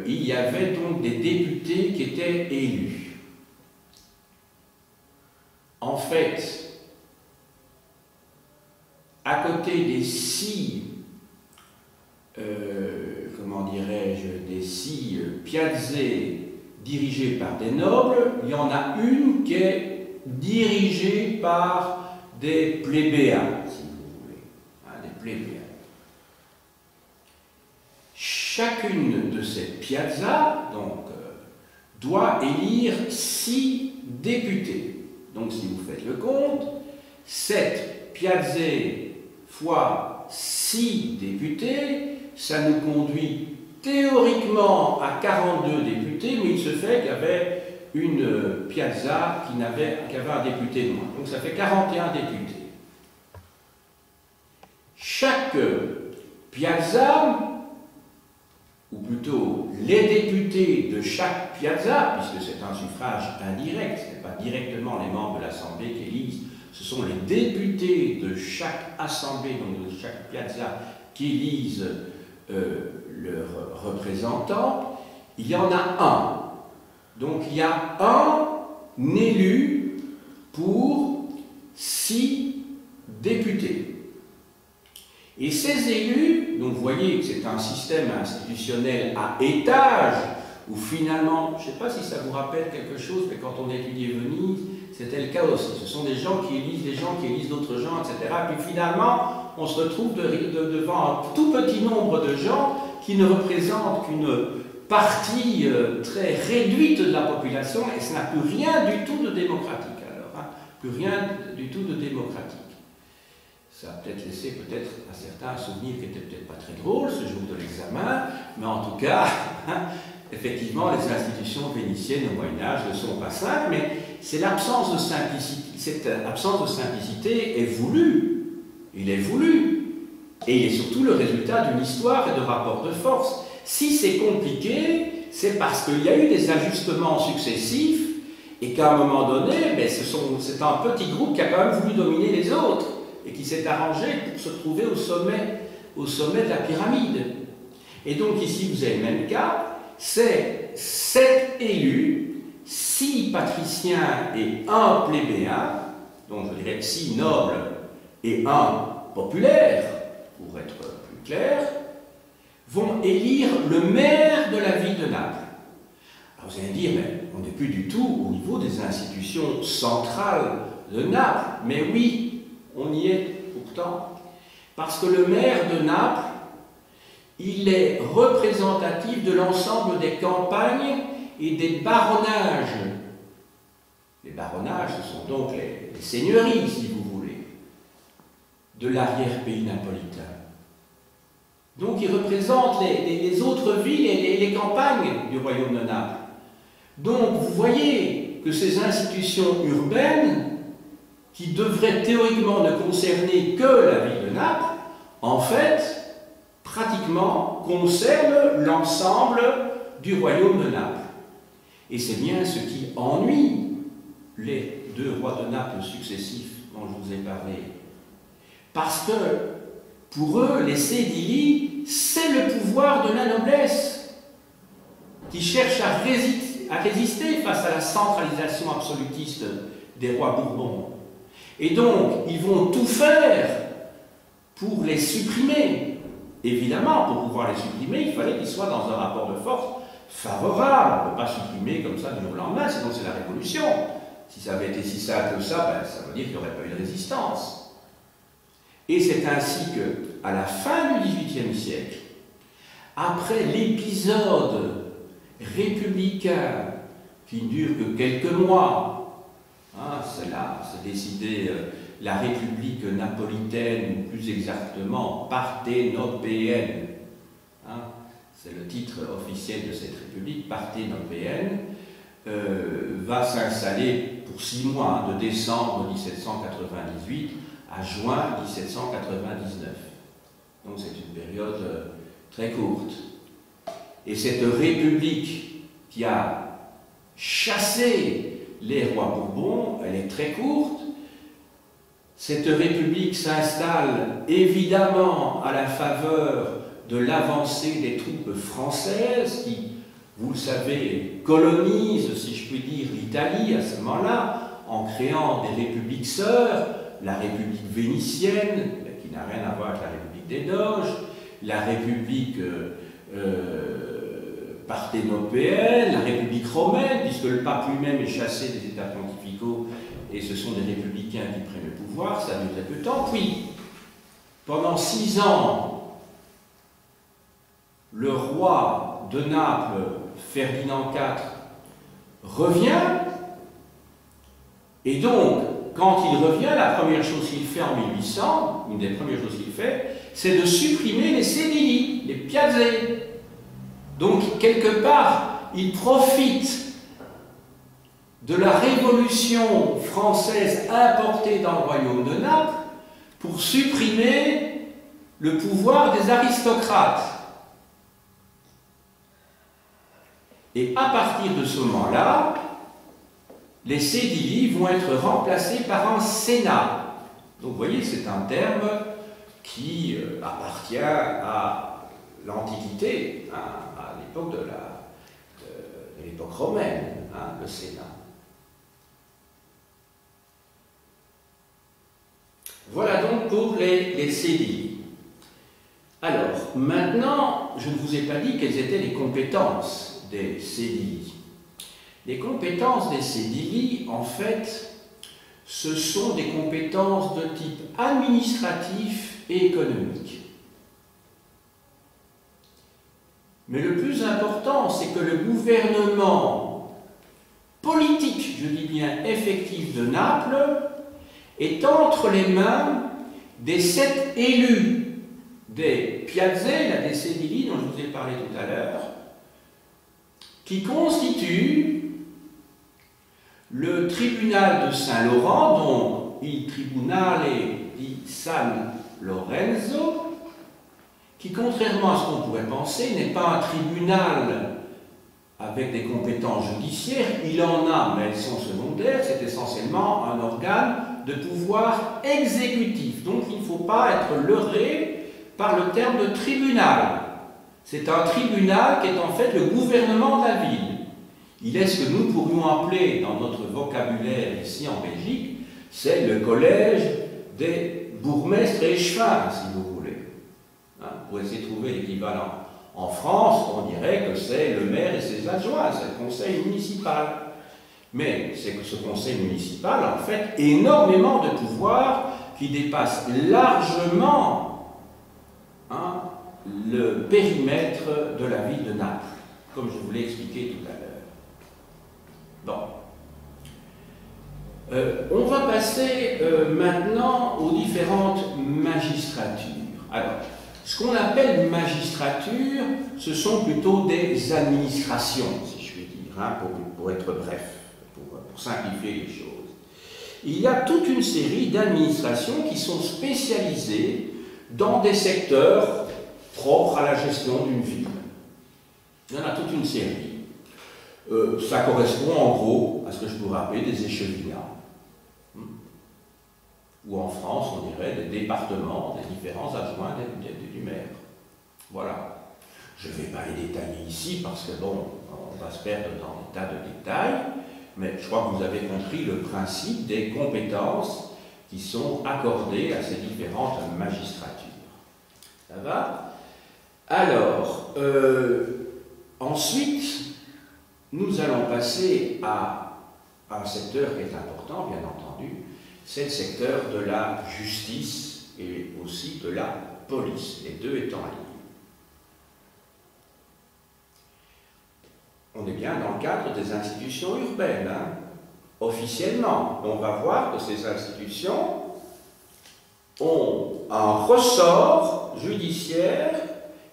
il y avait donc des députés qui étaient élus. En fait, à côté des 6, des 6 piazzées dirigées par des nobles, il y en a une qui est dirigée par des plébéiens, si vous voulez, des plébéiens. Chacune de ces piazzas, donc, doit élire 6 députés. Donc, si vous faites le compte, 7 piazzées fois 6 députés, ça nous conduit théoriquement à 42 députés, mais il se fait qu'il y avait une piazza qui avait un député de moins. Donc ça fait 41 députés. Chaque piazza, ou plutôt les députés de chaque piazza, puisque c'est un suffrage indirect, ce n'est pas directement les membres de l'Assemblée qui élisent, ce sont les députés de chaque assemblée, donc de chaque piazza, qui élisent leurs représentants. Il y en a un. Donc il y a un élu pour 6 députés. Et ces élus, donc vous voyez que c'est un système institutionnel à étage, où finalement, je ne sais pas si ça vous rappelle quelque chose, mais quand on étudiait Venise, c'était le cas aussi. Ce sont des gens qui élisent d'autres gens, etc. Puis finalement, on se retrouve devant un tout petit nombre de gens qui ne représentent qu'une partie très réduite de la population, et ça n'a plus rien du tout de démocratique alors, hein, plus rien du tout de démocratique. Ça a peut-être laissé à certains un souvenir qui n'était peut-être pas très drôle ce jour de l'examen, mais en tout cas, effectivement, les institutions vénitiennes au Moyen-Âge ne sont pas simples, mais c'est l'absence de simplicité. Cette absence de simplicité est voulue, il est voulu, et il est surtout le résultat d'une histoire et de rapports de force. Si c'est compliqué, c'est parce qu'il y a eu des ajustements successifs et qu'à un moment donné, c'est un petit groupe qui a quand même voulu dominer les autres et qui s'est arrangé pour se trouver au sommet de la pyramide. Et donc ici, vous avez le même cas, c'est 7 élus, 6 patriciens et 1 plébéien, donc je dirais 6 nobles et un populaire, pour être plus clair, vont élire le maire de la ville de Naples. Alors vous allez me dire, mais on n'est plus du tout au niveau des institutions centrales de Naples. Mais oui, on y est pourtant. Parce que le maire de Naples, il est représentatif de l'ensemble des campagnes et des baronnages. Les baronnages, ce sont donc les seigneuries, si vous voulez, de l'arrière-pays napolitain. Donc il représente les autres villes et les campagnes du royaume de Naples. Donc vous voyez que ces institutions urbaines, qui devraient théoriquement ne concerner que la ville de Naples, en fait, pratiquement concernent l'ensemble du royaume de Naples. Et c'est bien ce qui ennuie les deux rois de Naples successifs dont je vous ai parlé. Parce que, pour eux, les sédilii, c'est le pouvoir de la noblesse qui cherche à résister face à la centralisation absolutiste des rois Bourbons. Et donc, ils vont tout faire pour les supprimer. Évidemment, pour pouvoir les supprimer, il fallait qu'ils soient dans un rapport de force favorable. On ne peut pas supprimer comme ça du jour au lendemain, sinon c'est la révolution. Si ça avait été si simple que ça, ben, ça veut dire qu'il n'y aurait pas eu de résistance. Et c'est ainsi que, à la fin du XVIIIe siècle, après l'épisode républicain qui ne dure que quelques mois, hein, c'est décidé la République napolitaine, ou plus exactement parthénopéenne, hein, c'est le titre officiel de cette République, parthénopéenne, va s'installer pour 6 mois, hein, de décembre 1798 à juin 1799. Donc c'est une période très courte. Et cette République qui a chassé les rois Bourbons, elle est très courte. Cette République s'installe évidemment à la faveur de l'avancée des troupes françaises qui, vous le savez, colonisent, si je puis dire, l'Italie à ce moment-là, en créant des républiques sœurs, la République vénitienne, qui n'a rien à voir avec la République des Doges, la République parthénopéenne, la République romaine, puisque le pape lui-même est chassé des États pontificaux et ce sont des républicains qui prennent le pouvoir, ça dure très peu de temps. Puis, pendant 6 ans, le roi de Naples, Ferdinand IV, revient, et donc, quand il revient, la première chose qu'il fait en 1800, une des premières choses qu'il fait, c'est de supprimer les sédilii, les piazzés. Donc, quelque part, il profite de la révolution française importée dans le royaume de Naples pour supprimer le pouvoir des aristocrates. Et à partir de ce moment-là, les sédilii vont être remplacés par un sénat. Donc vous voyez, c'est un terme qui appartient à l'Antiquité, hein, à l'époque de l'époque romaine, hein, le sénat. Voilà donc pour les sédilii. Alors, maintenant, je ne vous ai pas dit quelles étaient les compétences des sédilii. Les compétences des sédilii, en fait, ce sont des compétences de type administratif et économique. Mais le plus important, c'est que le gouvernement politique, je dis bien effectif de Naples, est entre les mains des 7 élus des piazzés, des sédilii dont je vous ai parlé tout à l'heure, qui constituent le tribunal de Saint-Laurent, dont il Tribunale di San Lorenzo, qui, contrairement à ce qu'on pourrait penser, n'est pas un tribunal avec des compétences judiciaires. Il en a, mais elles sont secondaires. C'est essentiellement un organe de pouvoir exécutif. Donc il ne faut pas être leurré par le terme de tribunal. C'est un tribunal qui est en fait le gouvernement de la ville. Il est ce que nous pourrions appeler, dans notre vocabulaire ici en Belgique, c'est le collège des bourgmestre et échevin, si vous voulez. Hein, pour essayer de trouver l'équivalent. En France, on dirait que c'est le maire et ses adjoints, c'est le conseil municipal. Mais c'est que ce conseil municipal a en fait énormément de pouvoirs qui dépassent largement le périmètre de la ville de Naples, comme je vous l'ai expliqué tout à l'heure. Bon. On va passer maintenant aux différentes magistratures. Alors, ce qu'on appelle magistrature, ce sont plutôt des administrations, si je puis dire, hein, pour être bref, pour simplifier les choses. Il y a toute une série d'administrations qui sont spécialisées dans des secteurs propres à la gestion d'une ville. Il y en a toute une série. Ça correspond en gros à ce que je pourrais appeler des échevinats. Ou en France, on dirait des départements, des différents adjoints du maire. Voilà. Je ne vais pas les détailler ici parce que, bon, on va se perdre dans des tas de détails, mais je crois que vous avez compris le principe des compétences qui sont accordées à ces différentes magistratures. Ça va? Alors, ensuite, nous allons passer à un secteur qui est important, bien entendu, c'est le secteur de la justice et aussi de la police, les deux étant liés. On est bien dans le cadre des institutions urbaines, hein, officiellement. On va voir que ces institutions ont un ressort judiciaire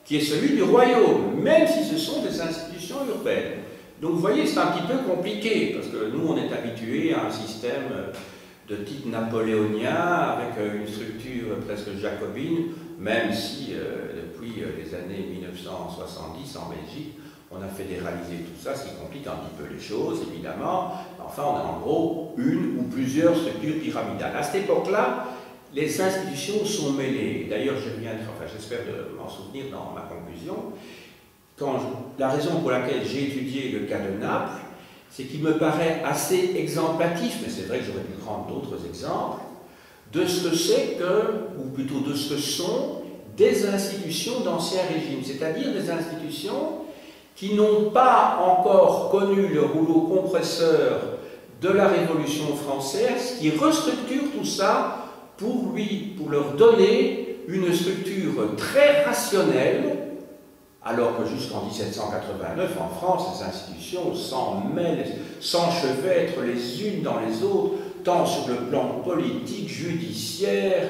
qui est celui du royaume, même si ce sont des institutions urbaines. Donc vous voyez, c'est un petit peu compliqué, parce que nous, on est habitués à un système de type napoléonien, avec une structure presque jacobine, même si depuis les années 1970 en Belgique, on a fédéralisé tout ça, ce qui complique un petit peu les choses, évidemment. Enfin, on a en gros une ou plusieurs structures pyramidales. À cette époque-là, les institutions sont mêlées. D'ailleurs, j'espère m'en souvenir dans ma conclusion. La raison pour laquelle j'ai étudié le cas de Naples, c'est qu'il me paraît assez exemplatif, mais c'est vrai que j'aurais pu prendre d'autres exemples, de ce que c'est que, ou plutôt de ce que sont, des institutions d'ancien régime, c'est-à-dire des institutions qui n'ont pas encore connu le rouleau compresseur de la Révolution française, qui restructure tout ça pour leur donner une structure très rationnelle, alors que jusqu'en 1789, en France, les institutions s'enchevêtrent les unes dans les autres, tant sur le plan politique, judiciaire,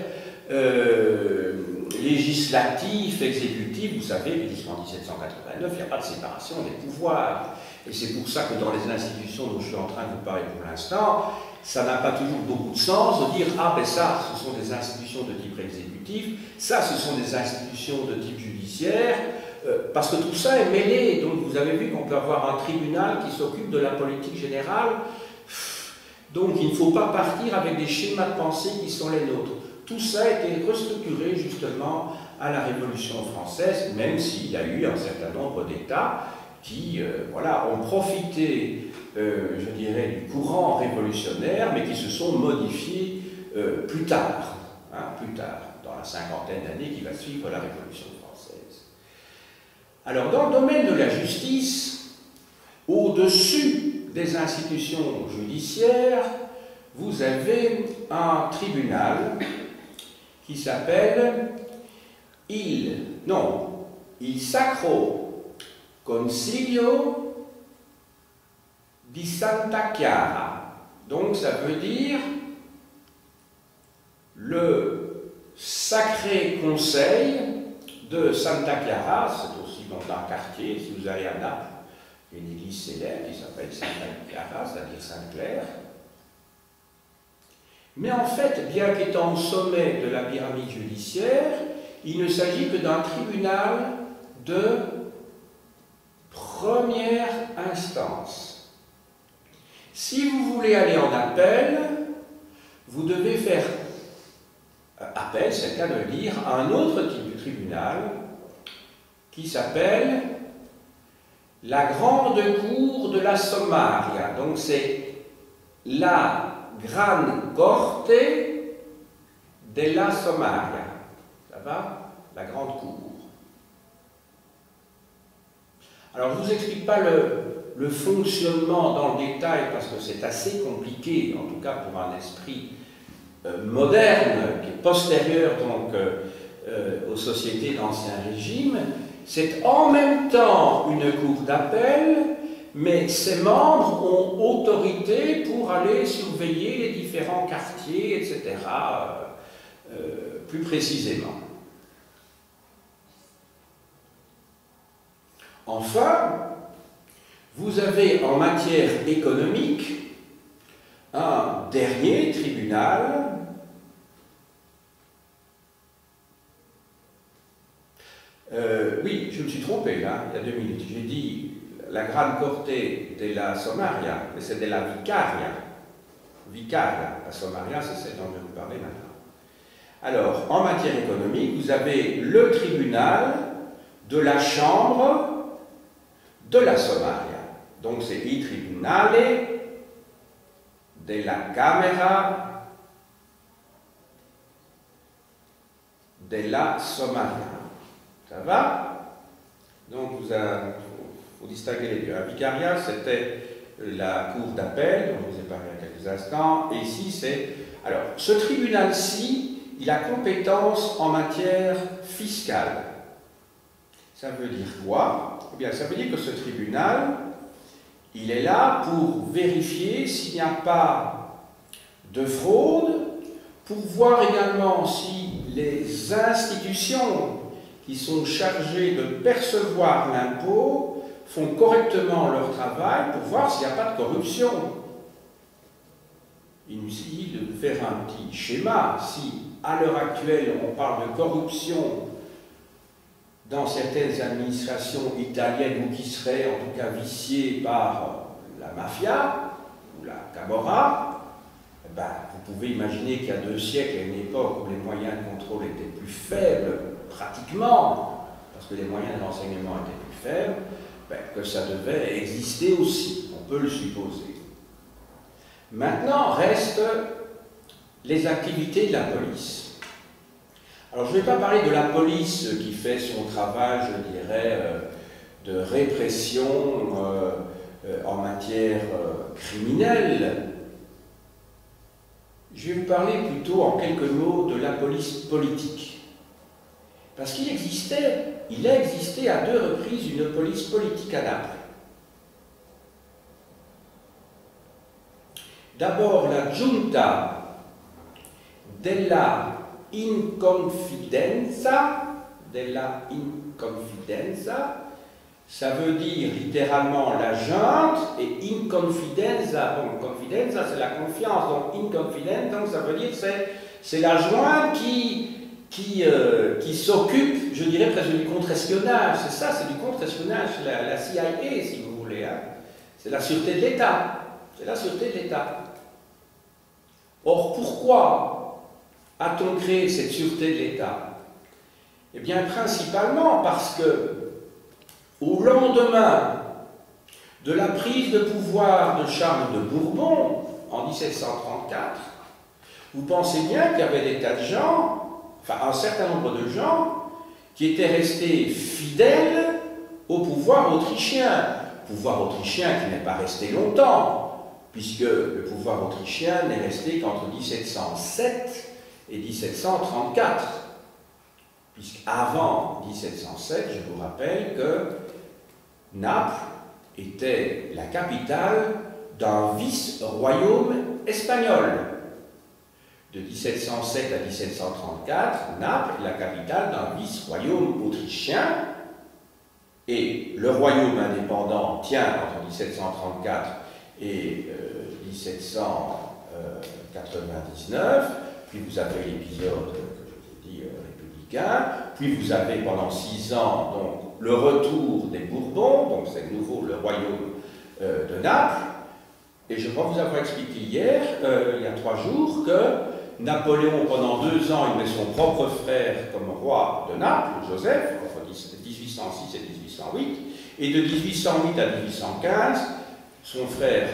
législatif, exécutif. Vous savez que jusqu'en 1789, il n'y a pas de séparation des pouvoirs. Et c'est pour ça que dans les institutions dont je suis en train de vous parler pour l'instant, ça n'a pas toujours beaucoup de sens de dire « Ah, ben ça, ce sont des institutions de type exécutif, ça, ce sont des institutions de type judiciaire », parce que tout ça est mêlé. Donc vous avez vu qu'on peut avoir un tribunal qui s'occupe de la politique générale. Donc il ne faut pas partir avec des schémas de pensée qui sont les nôtres. Tout ça a été restructuré justement à la Révolution française, même s'il y a eu un certain nombre d'États qui ont profité, je dirais, du courant révolutionnaire, mais qui se sont modifiés plus tard, dans la cinquantaine d'années qui va suivre la Révolution française. Alors, dans le domaine de la justice, au-dessus des institutions judiciaires, vous avez un tribunal qui s'appelle il Sacro Consiglio di Santa Chiara. Donc, ça veut dire le Sacré Conseil de Santa Clara. C'est aussi dans un quartier, si vous allez à Naples, une église célèbre qui s'appelle Santa Clara, c'est-à-dire Sainte-Claire. Mais en fait, bien qu'étant au sommet de la pyramide judiciaire, il ne s'agit que d'un tribunal de première instance. Si vous voulez aller en appel, vous devez faire appel, c'est le cas de le dire, à un autre type de tribunal qui s'appelle la Grande Cour de la Sommaria. Donc c'est la Gran Corte della Sommaria. Ça va? La grande cour. Alors, je ne vous explique pas le fonctionnement dans le détail parce que c'est assez compliqué, en tout cas pour un esprit moderne, qui est postérieur donc aux sociétés d'Ancien Régime. C'est en même temps une cour d'appel, mais ses membres ont autorité pour aller surveiller les différents quartiers, etc., plus précisément. Enfin, vous avez en matière économique un dernier tribunal oui, je me suis trompé là, il y a 2 minutes. J'ai dit la Gran Corte della Sommaria, mais c'est de la Vicaria. Vicaria, la Sommaria, c'est celle dont je vais vous parler maintenant. Alors, en matière économique, vous avez le tribunal de la chambre de la Sommaria. Donc, c'est il tribunale della Camera della Sommaria. Ça va? Donc, faut distinguer les deux. La Vicaria, c'était la cour d'appel, dont je vous ai parlé il y a quelques instants, et ici, c'est... Alors, ce tribunal-ci, il a compétence en matière fiscale. Ça veut dire quoi? Eh bien, ça veut dire que ce tribunal, il est là pour vérifier s'il n'y a pas de fraude, pour voir également si les institutions qui sont chargés de percevoir l'impôt font correctement leur travail pour voir s'il n'y a pas de corruption. Inutile de faire un petit schéma. Si, à l'heure actuelle, on parle de corruption dans certaines administrations italiennes ou qui seraient en tout cas viciées par la mafia ou la Camorra, ben, vous pouvez imaginer qu'il y a 2 siècles, à une époque où les moyens de contrôle étaient plus faibles, pratiquement, parce que les moyens de renseignement étaient plus faibles, ben, que ça devait exister aussi, on peut le supposer. Maintenant, restent les activités de la police. Alors, je ne vais pas parler de la police qui fait son travail, je dirais, de répression en matière criminelle. Je vais vous parler plutôt en quelques mots de la police politique. Parce qu'il a existé à 2 reprises une police politique à Naples. D'abord la Giunta della Inconfidenza, ça veut dire littéralement la junte, et inconfidenza, bon, confidenza c'est la confiance, donc inconfidence, donc ça veut dire c'est la jointe qui s'occupe, je dirais presque du contre-espionnage, c'est ça, c'est du contre-espionnage, la CIA si vous voulez, hein. C'est la sûreté de l'État, c'est la sûreté de l'État. Or, pourquoi a-t-on créé cette sûreté de l'État? Eh bien, principalement parce que, au lendemain de la prise de pouvoir de Charles de Bourbon, en 1734, vous pensez bien qu'il y avait des tas de gens, enfin un certain nombre de gens, qui étaient restés fidèles au pouvoir autrichien. Pouvoir autrichien qui n'est pas resté longtemps, puisque le pouvoir autrichien n'est resté qu'entre 1707 et 1734. Puisqu'avant 1707, je vous rappelle que Naples était la capitale d'un vice-royaume espagnol. De 1707 à 1734, Naples est la capitale d'un vice-royaume autrichien, et le royaume indépendant tient entre 1734 et 1799, puis vous avez l'épisode que je vous ai dit républicain, puis vous avez pendant 6 ans donc, le retour des Bourbons, donc c'est de nouveau le royaume de Naples, et je crois vous avoir expliqué hier, il y a 3 jours, que Napoléon, pendant 2 ans, il met son propre frère comme roi de Naples, Joseph, entre 1806 et 1808, et de 1808 à 1815, son frère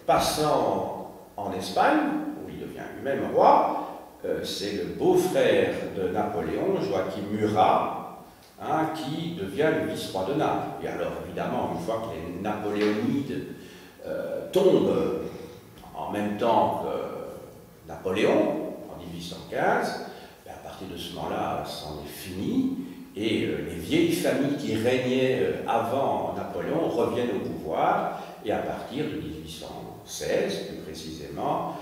passant en Espagne, où il devient lui-même roi, c'est le beau-frère de Napoléon, Joachim Murat, hein, qui devient le vice-roi de Naples. Et alors, évidemment, une fois que les Napoléonides tombent en même temps que Napoléon, en 1815, ben à partir de ce moment-là, c'en est fini, et les vieilles familles qui régnaient avant Napoléon reviennent au pouvoir, et à partir de 1816, plus précisément,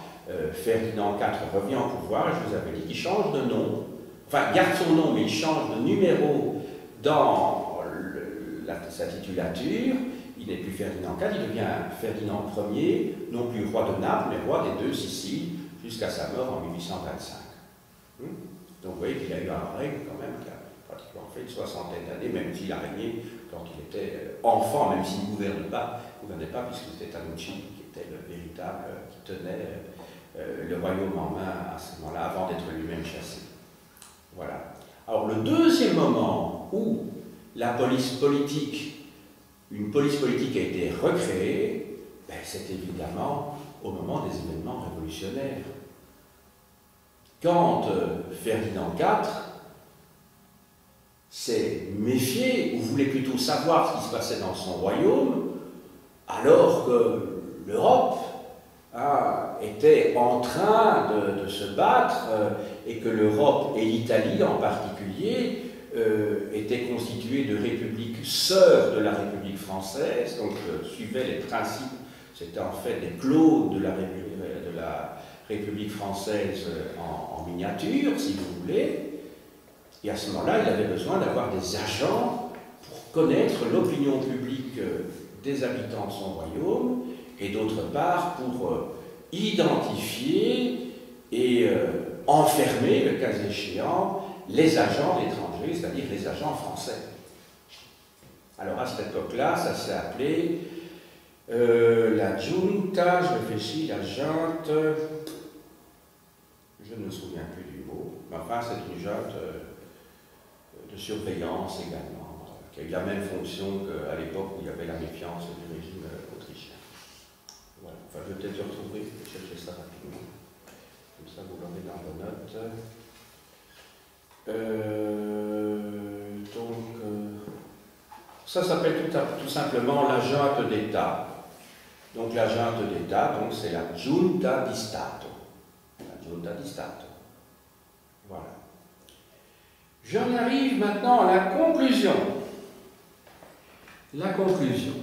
Ferdinand IV revient au pouvoir, et je vous avais dit qu'il change de nom, enfin, il garde son nom, mais il change de numéro dans sa titulature. Il n'est plus Ferdinand IV, il devient Ferdinand Ier, non plus roi de Naples, mais roi des deux Siciles, jusqu'à sa mort en 1825. Donc vous voyez qu'il a eu un règne quand même qui a pratiquement fait une soixantaine d'années, même s'il a régné quand il était enfant, même s'il ne gouvernait pas, puisque c'était Tanucci qui était le véritable, qui tenait le royaume en main à ce moment-là, avant d'être lui-même chassé. Voilà. Alors le deuxième moment où la police politique, une police politique a été recréée, ben, c'est évidemment au moment des événements révolutionnaires. Quand Ferdinand IV s'est méfié, ou voulait plutôt savoir ce qui se passait dans son royaume, alors que l'Europe était en train de se battre, et que l'Europe, et l'Italie en particulier, étaient constituées de républiques sœurs de la République française, donc suivaient les principes, c'était en fait des clones de la République française en miniature, si vous voulez. Et à ce moment-là, il avait besoin d'avoir des agents pour connaître l'opinion publique des habitants de son royaume, et d'autre part pour identifier et enfermer, le cas échéant, les agents d'étrangers, c'est-à-dire les agents français. Alors à cette époque-là, ça s'est appelé la junta, je réfléchis, la junte, je ne me souviens plus du mot, mais enfin c'est une junte de surveillance également, qui a eu la même fonction qu'à l'époque où il y avait la méfiance du régime autrichien. Voilà. Enfin, je vais peut-être le retrouver, je vais chercher ça rapidement, comme ça vous l'aurez dans vos notes. Ça s'appelle tout simplement la junte d'État. Donc la junte d'État, donc c'est la Giunta di Stato. La Giunta di Stato. Voilà. J'en arrive maintenant à la conclusion. La conclusion.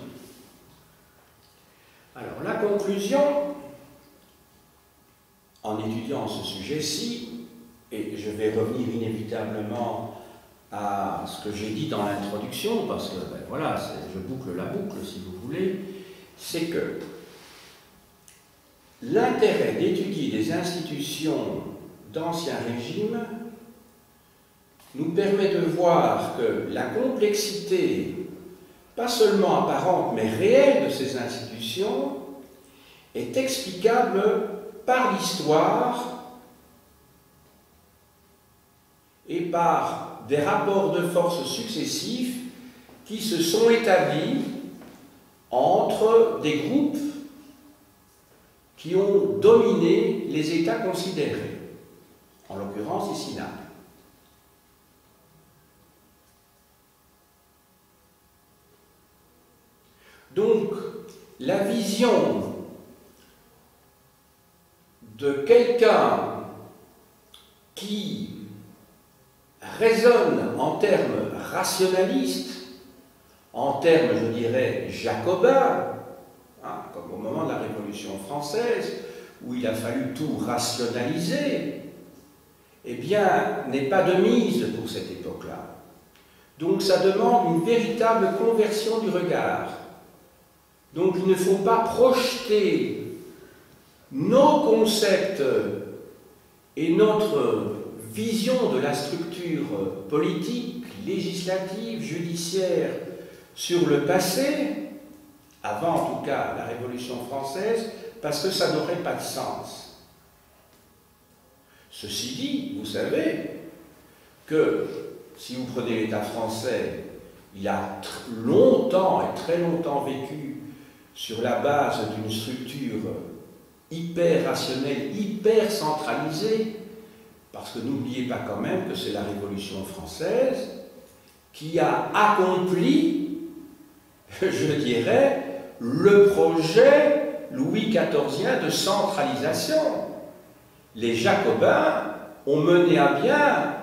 Alors la conclusion, en étudiant ce sujet-ci, et je vais revenir inévitablement à ce que j'ai dit dans l'introduction, parce que ben voilà, je boucle la boucle si vous voulez, c'est que l'intérêt d'étudier des institutions d'Ancien Régime nous permet de voir que la complexité, pas seulement apparente mais réelle de ces institutions, est explicable par l'histoire et par des rapports de force successifs qui se sont établis entre des groupes qui ont dominé les États considérés, en l'occurrence ici Naples. Donc, la vision de quelqu'un qui raisonne en termes rationalistes, en termes, je dirais, jacobins, comme au moment de la Révolution française, où il a fallu tout rationaliser, eh bien, n'est pas de mise pour cette époque-là. Donc, ça demande une véritable conversion du regard. Donc, il ne faut pas projeter nos concepts et notre vision de la structure politique, législative, judiciaire sur le passé, avant en tout cas la Révolution française, parce que ça n'aurait pas de sens. Ceci dit, vous savez que si vous prenez l'État français, il a longtemps et très longtemps vécu sur la base d'une structure hyper rationnelle, hyper centralisée, Parce que n'oubliez pas quand même que c'est la Révolution française qui a accompli, je dirais, le projet Louis XIVien de centralisation. Les Jacobins ont mené à bien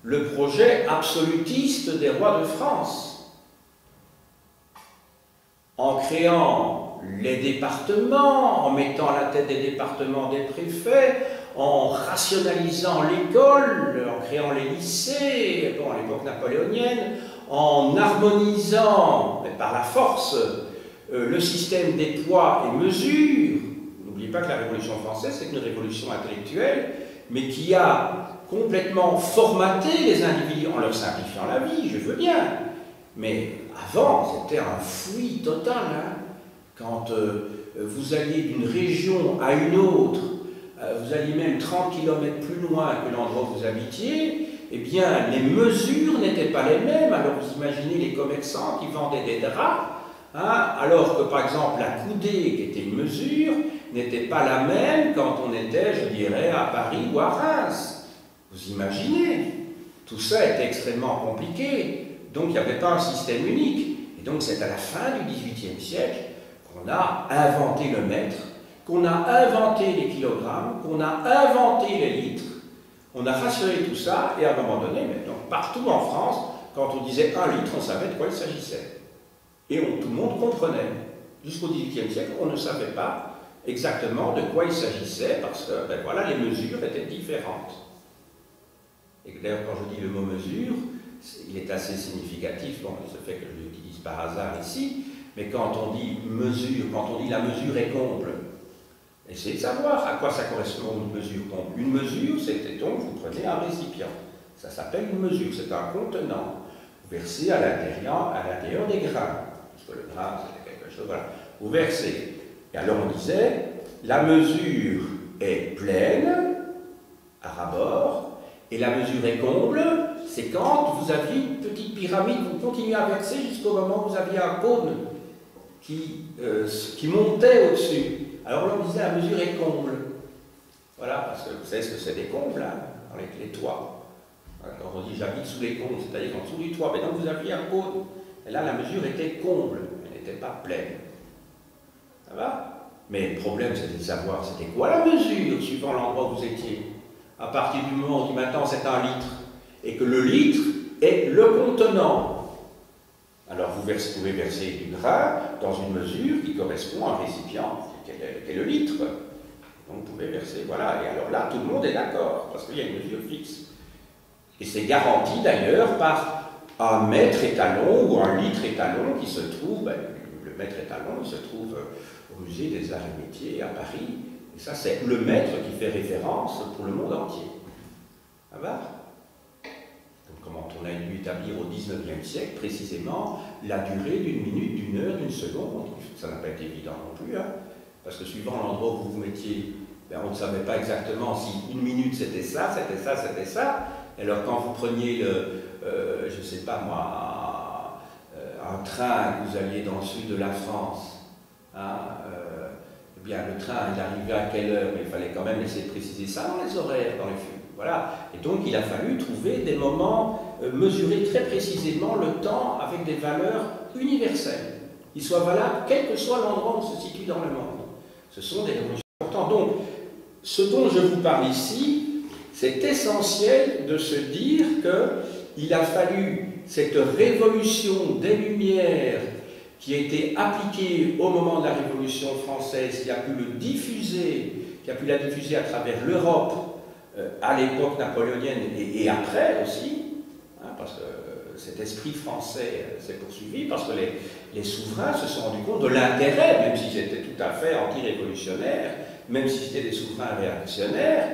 le projet absolutiste des rois de France, en créant les départements, en mettant à la tête des départements des préfets, en rationalisant l'école, en créant les lycées, bon, à l'époque napoléonienne, en harmonisant, mais par la force, le système des poids et mesures. N'oubliez pas que la Révolution française, c'est une révolution intellectuelle, mais qui a complètement formaté les individus en leur simplifiant la vie, je veux bien. Mais avant, c'était un fouillis total. Hein. Quand vous alliez d'une région à une autre, vous alliez même 30 km plus loin que l'endroit où vous habitiez, eh bien, les mesures n'étaient pas les mêmes. Alors, vous imaginez les commerçants qui vendaient des draps, hein, alors que, par exemple, la coudée, qui était une mesure, n'était pas la même quand on était, je dirais, à Paris ou à Reims. Vous imaginez, tout ça était extrêmement compliqué, donc il n'y avait pas un système unique. Et donc, c'est à la fin du XVIIIe siècle qu'on a inventé le mètre, qu'on a inventé les kilogrammes, qu'on a inventé les litres, on a rationné tout ça, et à un moment donné, maintenant, partout en France, quand on disait 1 litre, on savait de quoi il s'agissait. Et tout le monde comprenait. Jusqu'au XVIIIe siècle, on ne savait pas exactement de quoi il s'agissait, parce que, ben voilà, les mesures étaient différentes. Et d'ailleurs, quand je dis le mot mesure, il est assez significatif, bon, il se fait que je l'utilise par hasard ici, mais quand on dit mesure, quand on dit la mesure est comble, essayez de savoir à quoi ça correspond une mesure comble. Une mesure, c'est donc, vous prenez un récipient, ça s'appelle une mesure, c'est un contenant. Vous versez à l'intérieur des grains, parce que le grain, c'est quelque chose, voilà. Vous versez. Et alors on disait, la mesure est pleine, à ras-bord, et la mesure est comble, c'est quand vous aviez une petite pyramide, vous continuez à verser jusqu'au moment où vous aviez un cône qui montait au-dessus. Alors là, on disait la mesure est comble. Voilà, parce que vous savez ce que c'est des combles, hein, avec les toits. Quand on dit j'habite sous les combles, c'est-à-dire en dessous du toit, mais donc vous aviez un cône. Et là, la mesure était comble, elle n'était pas pleine. Ça va? Mais le problème, c'était de savoir c'était quoi la mesure, suivant l'endroit où vous étiez. À partir du moment où on dit maintenant c'est 1 litre, et que le litre est le contenant. Alors vous pouvez verser du grain dans une mesure qui correspond à un récipient, qui est le litre. Donc vous pouvez verser, voilà, et alors là tout le monde est d'accord, parce qu'il y a une mesure fixe. Et c'est garanti d'ailleurs par un mètre étalon ou un litre étalon qui se trouve, ben, le mètre étalon il se trouve au musée des Arts et Métiers à Paris. Et ça, c'est le mètre qui fait référence pour le monde entier. Ça va? Donc, comment on a dû établir au XIXe siècle, précisément, la durée d'une minute, d'une heure, d'une seconde. Ça n'a pas été évident non plus, hein, parce que suivant l'endroit où vous vous mettiez, ben, on ne savait pas exactement si une minute c'était ça, c'était ça, c'était ça. Et alors, quand vous preniez je ne sais pas moi, un train que vous alliez dans le sud de la France, hein, bien, le train, il arrivait à quelle heure? Mais il fallait quand même essayer de préciser ça dans les horaires, dans les flux. Voilà. Et donc, il a fallu trouver des moments, mesurer très précisément le temps avec des valeurs universelles, qui soient valables, quel que soit l'endroit où on se situe dans le monde. Ce sont des révolutions importantes. Donc, ce dont je vous parle ici, c'est essentiel de se dire qu'il a fallu cette révolution des Lumières qui a été appliqué au moment de la Révolution française, qui a pu la diffuser à travers l'Europe à l'époque napoléonienne et après aussi, hein, parce que cet esprit français s'est poursuivi, parce que les souverains se sont rendus compte de l'intérêt, même s'ils étaient tout à fait anti-révolutionnaires, même si c'était des souverains réactionnaires,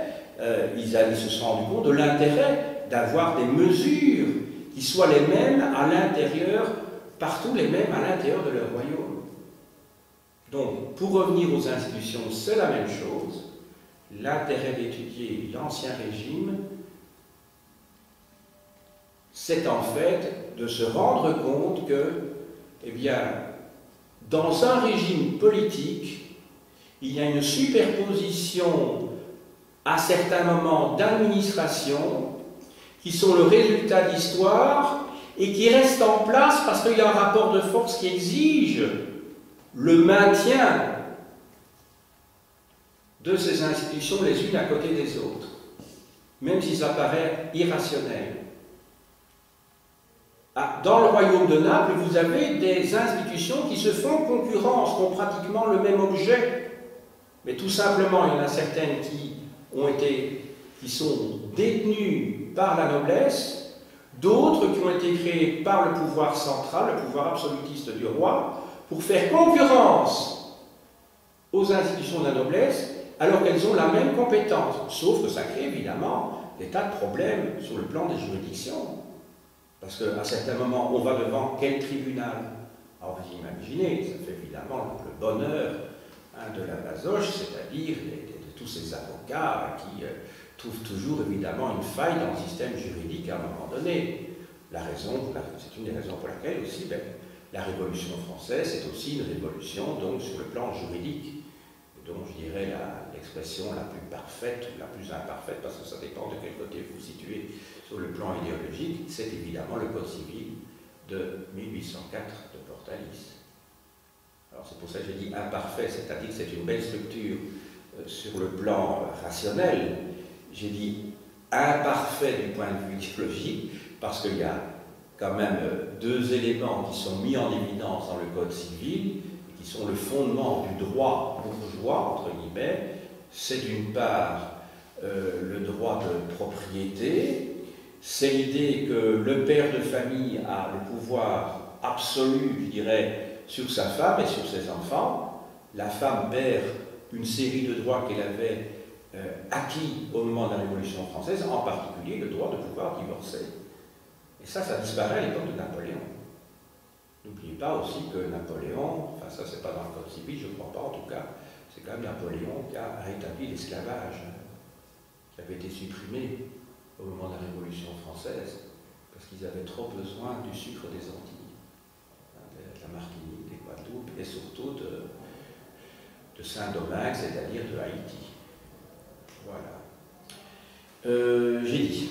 ils se sont rendus compte de l'intérêt d'avoir des mesures qui soient les mêmes à l'intérieur, partout les mêmes à l'intérieur de leur royaume. Donc, pour revenir aux institutions, c'est la même chose. L'intérêt d'étudier l'Ancien Régime, c'est en fait de se rendre compte que, eh bien, dans un régime politique, il y a une superposition à certains moments d'administration qui sont le résultat d'histoire et qui restent en place parce qu'il y a un rapport de force qui exige le maintien de ces institutions les unes à côté des autres, même si ça paraît irrationnel. Dans le royaume de Naples, vous avez des institutions qui se font concurrence, qui ont pratiquement le même objet, mais tout simplement, il y en a certaines qui sont détenues par la noblesse, d'autres qui ont été créées par le pouvoir central, le pouvoir absolutiste du roi, pour faire concurrence aux institutions de la noblesse, alors qu'elles ont la même compétence. Sauf que ça crée évidemment des tas de problèmes sur le plan des juridictions. Parce qu'à certains moments, on va devant quel tribunal? Alors vous imaginez, ça fait évidemment le bonheur de la basoche, c'est-à-dire de tous ces avocats qui trouvent toujours évidemment une faille dans le système juridique à un moment donné. C'est une des raisons pour laquelle aussi la Révolution française est aussi une révolution donc, sur le plan juridique. Donc je dirais l'expression la plus parfaite ou la plus imparfaite, parce que ça dépend de quel côté vous vous situez sur le plan idéologique, c'est évidemment le Code civil de 1804 de Portalis. Alors c'est pour ça que j'ai dit imparfait, c'est-à-dire que c'est une belle structure sur le plan rationnel. J'ai dit imparfait du point de vue idéologique, parce qu'il y a quand même deux éléments qui sont mis en évidence dans le Code civil, qui sont le fondement du droit bourgeois, entre guillemets. C'est d'une part le droit de propriété, c'est l'idée que le père de famille a le pouvoir absolu, je dirais, sur sa femme et sur ses enfants. La femme perd une série de droits qu'elle avait acquis au moment de la Révolution française, en particulier le droit de pouvoir divorcer. Et ça disparaît à l'époque de Napoléon. N'oubliez pas aussi que Napoléon, enfin ça c'est pas dans le Code civil, je ne crois pas en tout cas, c'est quand même Napoléon qui a rétabli l'esclavage, qui avait été supprimé au moment de la Révolution française, parce qu'ils avaient trop besoin du sucre des Antilles, de la Martinique, des Guadeloupe, et surtout de Saint-Domingue, c'est-à-dire de Haïti. Voilà. J'ai dit.